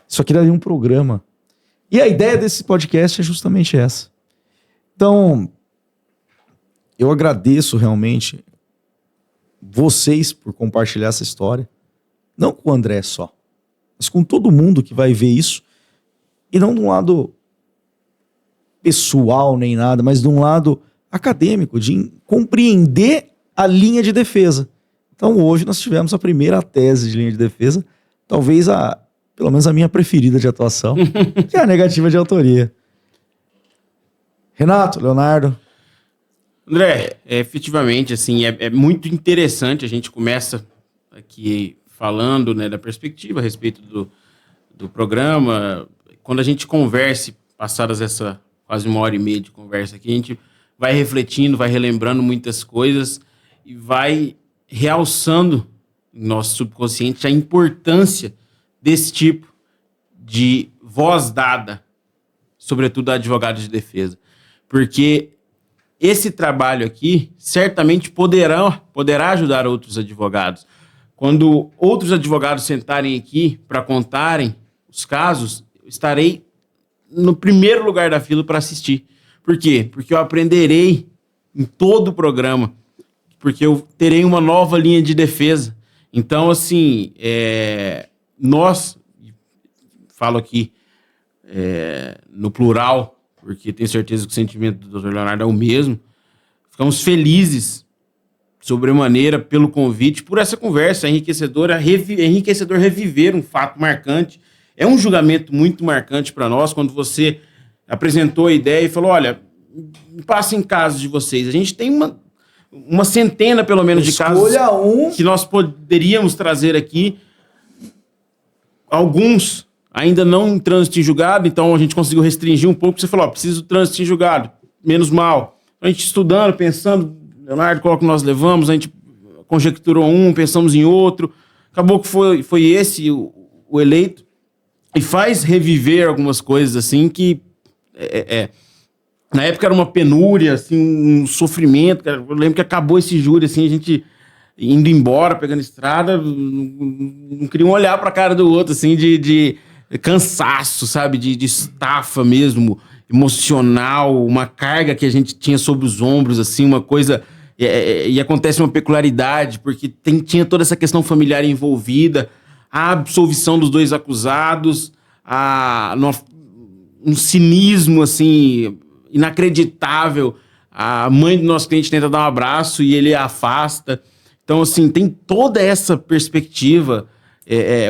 [SPEAKER 1] Isso aqui daria um programa. E a ideia desse podcast é justamente essa. Então, eu agradeço realmente vocês por compartilhar essa história. Não com o André só, mas com todo mundo que vai ver isso. E não de um lado pessoal nem nada, mas de um lado acadêmico, de compreender a linha de defesa. Então hoje nós tivemos a primeira tese de linha de defesa, talvez pelo menos a minha preferida de atuação, que é a negativa de autoria. Renato, Leonardo.
[SPEAKER 2] André, efetivamente, assim, é muito interessante. A gente começa aqui falando, né, da perspectiva a respeito do programa. Quando a gente conversa, passadas essa quase 1h30 de conversa aqui, a gente vai refletindo, vai relembrando muitas coisas e vai realçando em nosso subconsciente a importância desse tipo de voz dada, sobretudo a advogados de defesa. Porque esse trabalho aqui certamente poderá ajudar outros advogados. Quando outros advogados sentarem aqui para contarem os casos, eu estarei no primeiro lugar da fila para assistir. Por quê? Porque eu aprenderei em todo o programa, porque eu terei uma nova linha de defesa. Então, assim, nós, falo aqui no plural, porque tenho certeza que o sentimento do Dr. Leonardo é o mesmo, ficamos felizes sobremaneira pelo convite, por essa conversa enriquecedor reviver um fato marcante. É um julgamento muito marcante para nós, quando você apresentou a ideia e falou, olha, passem casos de vocês. A gente tem uma centena, pelo menos, de casos que nós poderíamos trazer aqui. Alguns ainda não em trânsito em julgado, então a gente conseguiu restringir um pouco. Você falou, preciso de trânsito em julgado, menos mal. A gente estudando, pensando, Leonardo, qual que nós levamos, a gente conjecturou pensamos em outro. Acabou que foi esse o eleito. E faz reviver algumas coisas, assim, que na época era uma penúria, assim, um sofrimento. Cara. Eu lembro que acabou esse júri, assim, a gente indo embora, pegando estrada, não queriam olhar para a cara do outro, assim, de cansaço, sabe? De estafa mesmo, emocional, uma carga que a gente tinha sobre os ombros, assim, uma coisa... E acontece uma peculiaridade, porque tinha toda essa questão familiar envolvida, a absolvição dos 2 acusados, um cinismo, assim, inacreditável. A mãe do nosso cliente tenta dar um abraço e ele a afasta. Então, assim, tem toda essa perspectiva.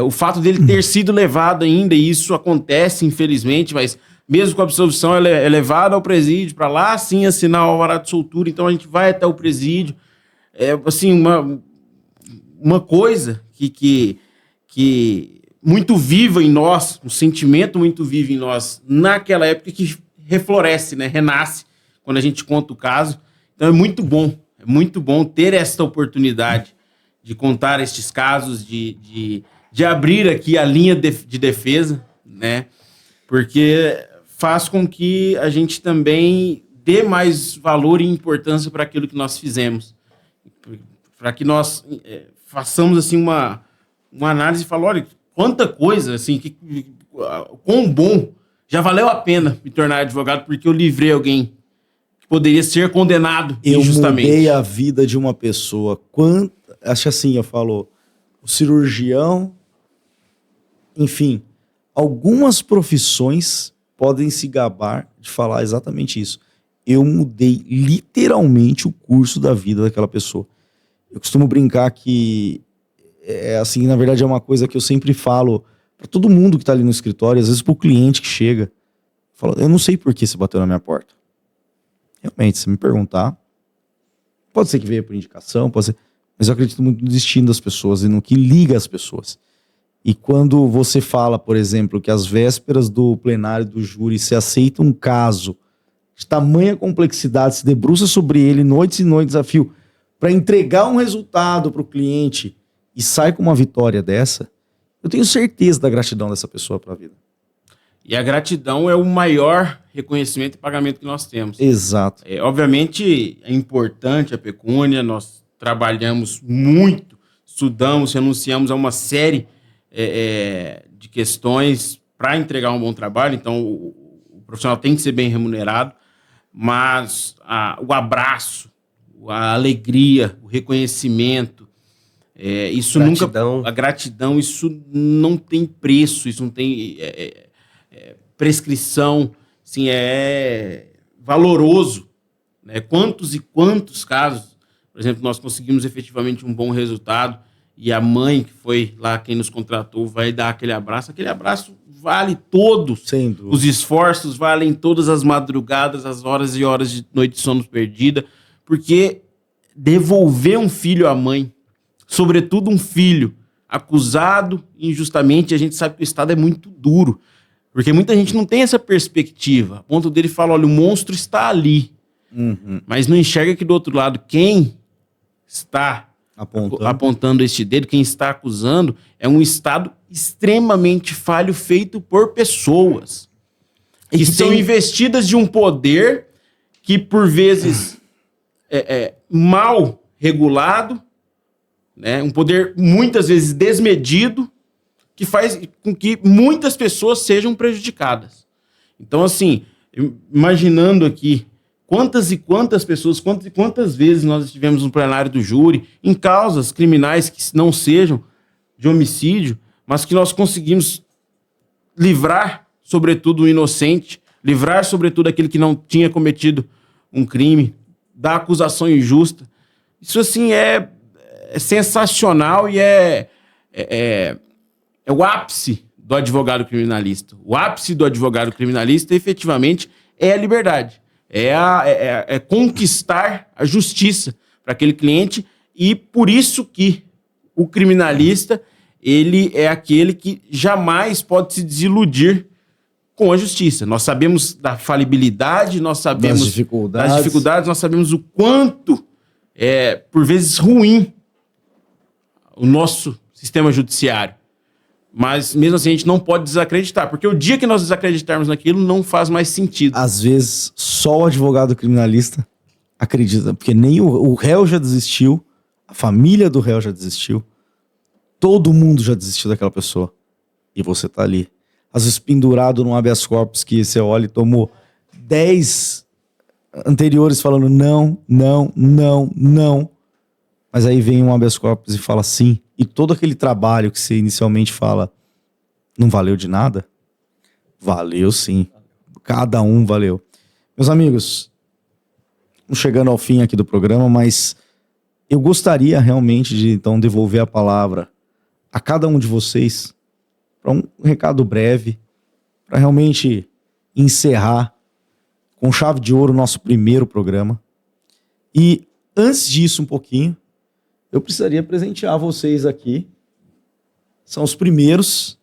[SPEAKER 2] O fato dele ter sido levado ainda, e isso acontece, infelizmente, mas mesmo com a absolvição, ela é levada ao presídio, para lá, sim, assinar o alvará de soltura. Então, a gente vai até o presídio. Assim, uma coisa que muito viva em nós, um sentimento muito vivo em nós, naquela época, que refloresce, né? Renasce, quando a gente conta o caso. Então, é muito bom ter esta oportunidade de contar estes casos, de abrir aqui a linha de defesa, né? Porque faz com que a gente também dê mais valor e importância para aquilo que nós fizemos. Para que nós façamos, assim, uma análise e falar, olha, quanta coisa, assim, quão bom, já valeu a pena me tornar advogado, porque eu livrei alguém que poderia ser condenado injustamente.
[SPEAKER 1] Eu mudei a vida de uma pessoa. Acho assim, eu falo, o cirurgião, enfim, algumas profissões podem se gabar de falar exatamente isso. Eu mudei literalmente o curso da vida daquela pessoa. Eu costumo brincar que assim, na verdade é uma coisa que eu sempre falo para todo mundo que tá ali no escritório, às vezes pro cliente que chega, fala, eu não sei por que você bateu na minha porta. Realmente, se me perguntar, pode ser que veio por indicação, pode ser, mas eu acredito muito no destino das pessoas e no que liga as pessoas. E quando você fala, por exemplo, que às vésperas do plenário do júri se aceita um caso de tamanha complexidade, se debruça sobre ele noites e noites a fio, para entregar um resultado para o cliente e sai com uma vitória dessa, eu tenho certeza da gratidão dessa pessoa para a vida.
[SPEAKER 2] E a gratidão é o maior reconhecimento e pagamento que nós temos.
[SPEAKER 1] Exato.
[SPEAKER 2] Obviamente, é importante a pecúnia, nós trabalhamos muito, estudamos, renunciamos a uma série de questões para entregar um bom trabalho, então o profissional tem que ser bem remunerado, mas o abraço, a alegria, o reconhecimento, isso
[SPEAKER 3] Gratidão.
[SPEAKER 2] nunca... A gratidão, isso não tem preço, isso não tem prescrição, assim, é valoroso, né? Quantos e quantos casos, por exemplo, nós conseguimos efetivamente um bom resultado e a mãe, que foi lá quem nos contratou, vai dar aquele abraço vale todos
[SPEAKER 1] Sem dúvida.
[SPEAKER 2] os esforços, valem todas as madrugadas, as horas e horas de noite de sono perdida, porque devolver um filho à mãe, sobretudo um filho acusado injustamente, a gente sabe que o Estado é muito duro, porque muita gente não tem essa perspectiva, a ponto dele fala, olha, o monstro está ali, mas não enxerga que do outro lado, quem está apontando este dedo, quem está acusando, é um Estado extremamente falho, feito por pessoas que são investidas de um poder que, por vezes, é mal regulado, né? Um poder, muitas vezes, desmedido, que faz com que muitas pessoas sejam prejudicadas. Então, assim, imaginando aqui quantas e quantas pessoas, quantas e quantas vezes nós estivemos no plenário do júri em causas criminais que não sejam de homicídio, mas que nós conseguimos livrar, sobretudo, o inocente, livrar, sobretudo, aquele que não tinha cometido um crime, da acusação injusta. Isso, assim, é sensacional e é o ápice do advogado criminalista. O ápice do advogado criminalista, efetivamente, é a liberdade. É conquistar a justiça para aquele cliente, e por isso que o criminalista, ele é aquele que jamais pode se desiludir com a justiça. Nós sabemos da falibilidade, nós sabemos das dificuldades, nós sabemos o quanto por vezes, ruim o nosso sistema judiciário. Mas, mesmo assim, a gente não pode desacreditar, porque o dia que nós desacreditarmos naquilo, não faz mais sentido.
[SPEAKER 1] Às vezes, só o advogado criminalista acredita, porque nem o réu já desistiu, a família do réu já desistiu, todo mundo já desistiu daquela pessoa. E você tá ali. Às vezes, pendurado num habeas corpus que você olha e tomou 10 anteriores falando não, não, não, não. Mas aí vem um habeas corpus e fala sim. E todo aquele trabalho que você inicialmente fala não valeu de nada? Valeu sim. Cada um valeu. Meus amigos, estamos chegando ao fim aqui do programa, mas eu gostaria realmente de então devolver a palavra a cada um de vocês para um recado breve, para realmente encerrar com chave de ouro o nosso primeiro programa. E antes disso um pouquinho, eu precisaria presentear vocês aqui. São os primeiros.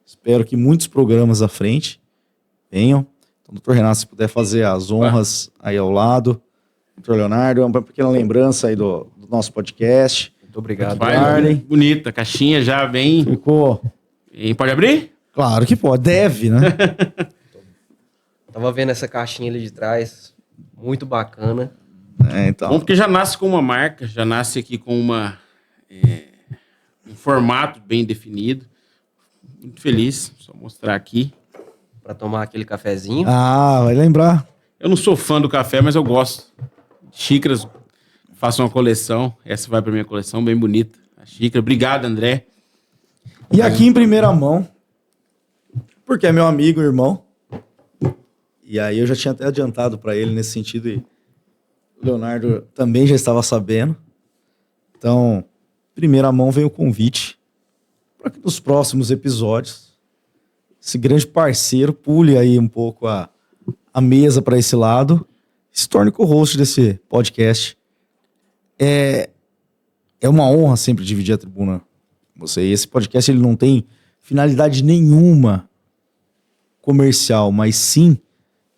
[SPEAKER 1] Espero que muitos programas à frente venham. Então, doutor Renato, se puder fazer as honras aí ao lado. Doutor Leonardo, uma pequena lembrança aí do nosso podcast.
[SPEAKER 3] Muito obrigado.
[SPEAKER 2] Bonita, caixinha já bem...
[SPEAKER 1] Ficou...
[SPEAKER 2] E pode abrir?
[SPEAKER 1] Claro que pode, deve, né?
[SPEAKER 3] Tava vendo essa caixinha ali de trás, muito bacana.
[SPEAKER 1] Então.
[SPEAKER 2] Bom, porque já nasce com uma marca, já nasce aqui com um formato bem definido. Muito feliz, só mostrar aqui.
[SPEAKER 3] Para tomar aquele cafezinho.
[SPEAKER 1] Ah, vai lembrar.
[SPEAKER 2] Eu não sou fã do café, mas eu gosto. Xícaras, faço uma coleção. Essa vai para minha coleção, bem bonita. A xícara. Obrigado, André.
[SPEAKER 1] E aqui em primeira mão, porque é meu amigo, irmão. E aí eu já tinha até adiantado para ele nesse sentido, e o Leonardo também já estava sabendo. Então, primeira mão vem o convite para que nos próximos episódios esse grande parceiro pule aí um pouco a mesa para esse lado, se torne co-host desse podcast. É uma honra sempre dividir a tribuna com você. E esse podcast ele não tem finalidade nenhuma comercial, mas sim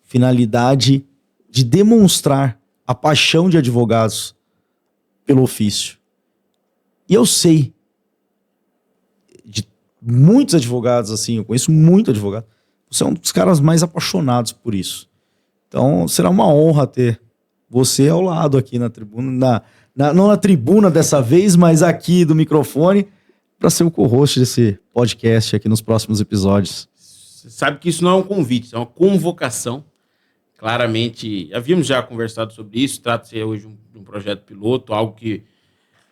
[SPEAKER 1] finalidade de demonstrar a paixão de advogados pelo ofício. E eu sei de muitos advogados, assim, eu conheço muito advogado, Você é um dos caras mais apaixonados por isso. Então, será uma honra ter você ao lado aqui na tribuna, não na tribuna dessa vez, mas aqui do microfone, para ser o co-host desse podcast aqui nos próximos episódios.
[SPEAKER 2] Você sabe que isso não é um convite, é uma convocação. Claramente, havíamos já conversado sobre isso, trata-se hoje de um projeto piloto, algo que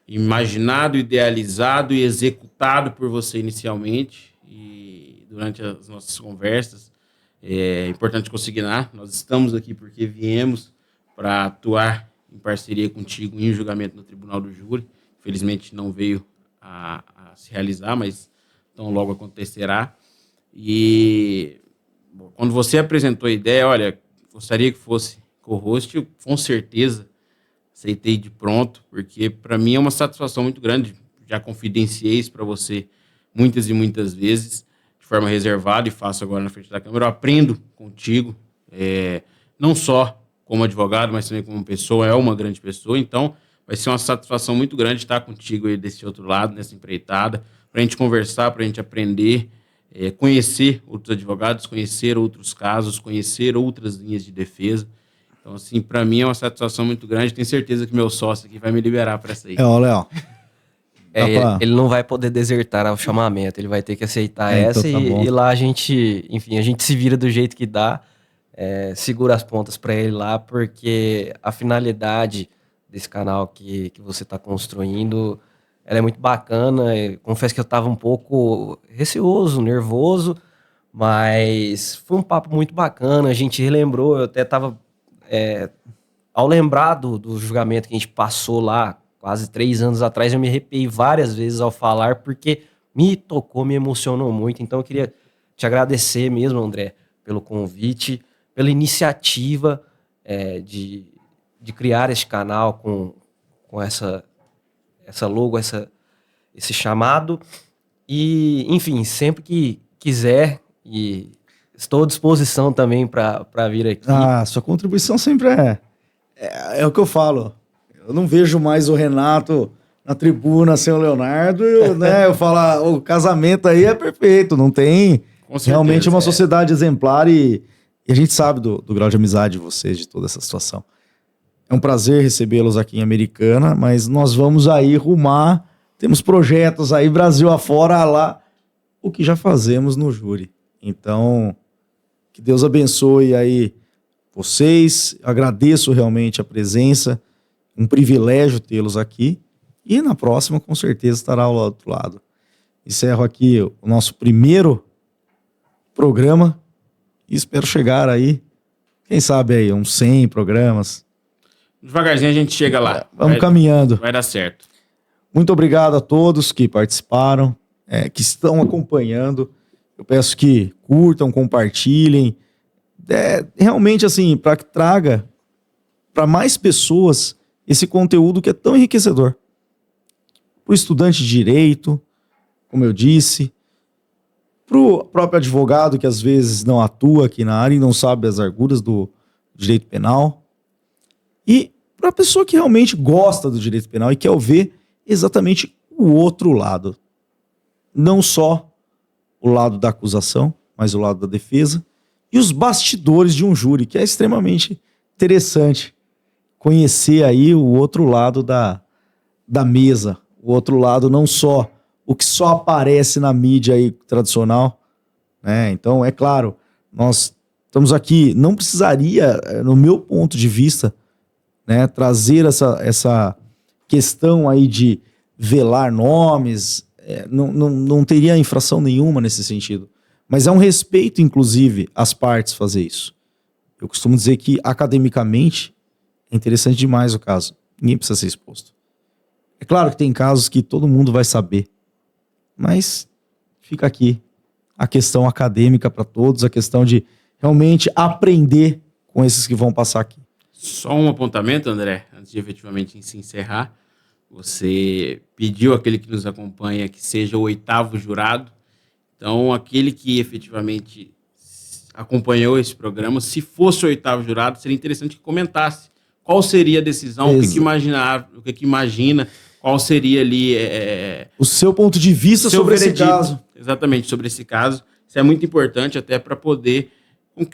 [SPEAKER 2] imaginado, idealizado e executado por você inicialmente. E durante as nossas conversas, é importante consignar, nós estamos aqui porque viemos para atuar em parceria contigo em julgamento no Tribunal do Júri. Infelizmente não veio a se realizar, mas tão logo acontecerá. E quando você apresentou a ideia, olha, gostaria que fosse co-host, eu com certeza aceitei de pronto, porque para mim é uma satisfação muito grande. Já confidenciei isso para você muitas e muitas vezes, de forma reservada, e faço agora na frente da câmera. Eu aprendo contigo, não só como advogado, mas também como pessoa. É uma grande pessoa, então vai ser uma satisfação muito grande estar contigo aí desse outro lado, nessa empreitada, para a gente conversar, para a gente aprender, conhecer outros advogados, conhecer outros casos, conhecer outras linhas de defesa. Então, assim, para mim é uma satisfação muito grande. Tenho certeza que meu sócio aqui vai me liberar para essa aí.
[SPEAKER 1] Léo.
[SPEAKER 3] Ele não vai poder desertar ao chamamento, ele vai ter que aceitar essa
[SPEAKER 1] então tá
[SPEAKER 3] e lá a gente se vira do jeito que dá, segura as pontas para ele lá, porque a finalidade desse canal que você está construindo, ela é muito bacana. Confesso que eu estava um pouco receoso, nervoso, mas foi um papo muito bacana, a gente relembrou, eu até estava, ao lembrar do julgamento que a gente passou lá, quase 3 anos atrás, eu me arrepiei várias vezes ao falar, porque me tocou, me emocionou muito. Então eu queria te agradecer mesmo, André, pelo convite, pela iniciativa de criar esse canal com essa logo, esse chamado. E, enfim, sempre que quiser, e estou à disposição também para vir aqui.
[SPEAKER 1] Sua contribuição sempre é o que eu falo. Eu não vejo mais o Renato na tribuna sem o Leonardo, né? Eu falo, o casamento aí é perfeito, não tem... Realmente é uma sociedade exemplar e a gente sabe do grau de amizade de vocês, de toda essa situação. É um prazer recebê-los aqui em Americana, mas nós vamos aí rumar, temos projetos aí Brasil afora, lá, o que já fazemos no júri. Então, que Deus abençoe aí vocês, agradeço realmente a presença, um privilégio tê-los aqui, e na próxima com certeza estará ao outro lado. Encerro aqui o nosso primeiro programa e espero chegar aí, quem sabe aí, uns 100 programas.
[SPEAKER 2] Devagarzinho a gente chega lá.
[SPEAKER 1] Vamos caminhando.
[SPEAKER 2] Vai dar certo.
[SPEAKER 1] Muito obrigado a todos que participaram, que estão acompanhando. Eu peço que curtam, compartilhem. Realmente, assim, para que traga para mais pessoas esse conteúdo que é tão enriquecedor. Para o estudante de direito, como eu disse, para o próprio advogado que às vezes não atua aqui na área e não sabe as arguras do direito penal. E para a pessoa que realmente gosta do direito penal e quer ver exatamente o outro lado. Não só o lado da acusação, mas o lado da defesa. E os bastidores de um júri, que é extremamente interessante. Conhecer aí o outro lado da mesa. O outro lado, não só o que só aparece na mídia aí tradicional, né? Então, é claro, nós estamos aqui, não precisaria, no meu ponto de vista, né, trazer essa questão aí de velar nomes, não teria infração nenhuma nesse sentido. Mas é um respeito, inclusive, às partes fazer isso. Eu costumo dizer que, academicamente, é interessante demais o caso. Ninguém precisa ser exposto. É claro que tem casos que todo mundo vai saber, mas fica aqui a questão acadêmica para todos, a questão de realmente aprender com esses que vão passar aqui.
[SPEAKER 2] Só um apontamento, André, antes de efetivamente se encerrar. Você pediu àquele que nos acompanha que seja o 8º jurado. Então, aquele que efetivamente acompanhou esse programa, se fosse o 8º jurado, seria interessante que comentasse qual seria a decisão, o que imagina, qual seria ali...
[SPEAKER 1] o seu ponto de vista sobre esse caso.
[SPEAKER 2] Exatamente, sobre esse caso. Isso é muito importante até para poder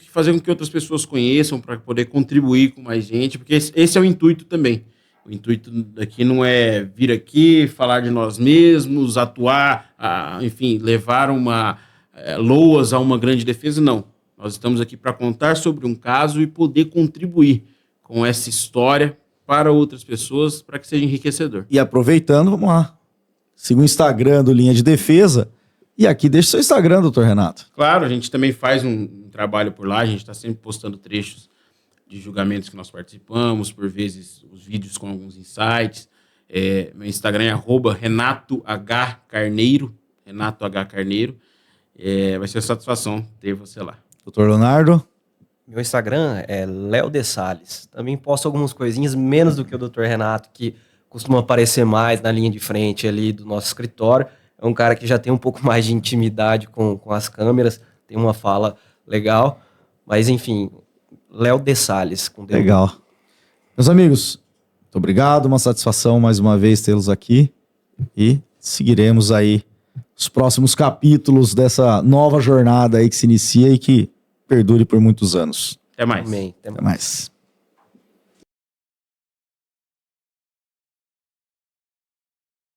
[SPEAKER 2] fazer com que outras pessoas conheçam, para poder contribuir com mais gente, porque esse é o intuito também. O intuito daqui não é vir aqui, falar de nós mesmos, atuar, enfim, levar loas a uma grande defesa, não. Nós estamos aqui para contar sobre um caso e poder contribuir com essa história para outras pessoas, para que seja enriquecedor.
[SPEAKER 1] E aproveitando, vamos lá. Siga o Instagram do Linha de Defesa. E aqui deixa o seu Instagram, doutor Renato.
[SPEAKER 2] Claro, a gente também faz um trabalho por lá, a gente está sempre postando trechos de julgamentos que nós participamos, por vezes os vídeos com alguns insights. Meu Instagram é @RenatoHCarneiro, Renato H. Carneiro. Vai ser uma satisfação ter você lá.
[SPEAKER 1] Doutor Leonardo.
[SPEAKER 3] Meu Instagram é Léo de Salles. Também posto algumas coisinhas, menos do que o Dr. Renato, que costuma aparecer mais na linha de frente ali do nosso escritório. É um cara que já tem um pouco mais de intimidade com as câmeras, tem uma fala legal. Mas, enfim, Léo de Salles.
[SPEAKER 1] Legal. Meus amigos, muito obrigado. Uma satisfação mais uma vez tê-los aqui. E seguiremos aí os próximos capítulos dessa nova jornada aí que se inicia e que perdure por muitos anos.
[SPEAKER 2] Até mais.
[SPEAKER 3] Amém.
[SPEAKER 1] Até mais.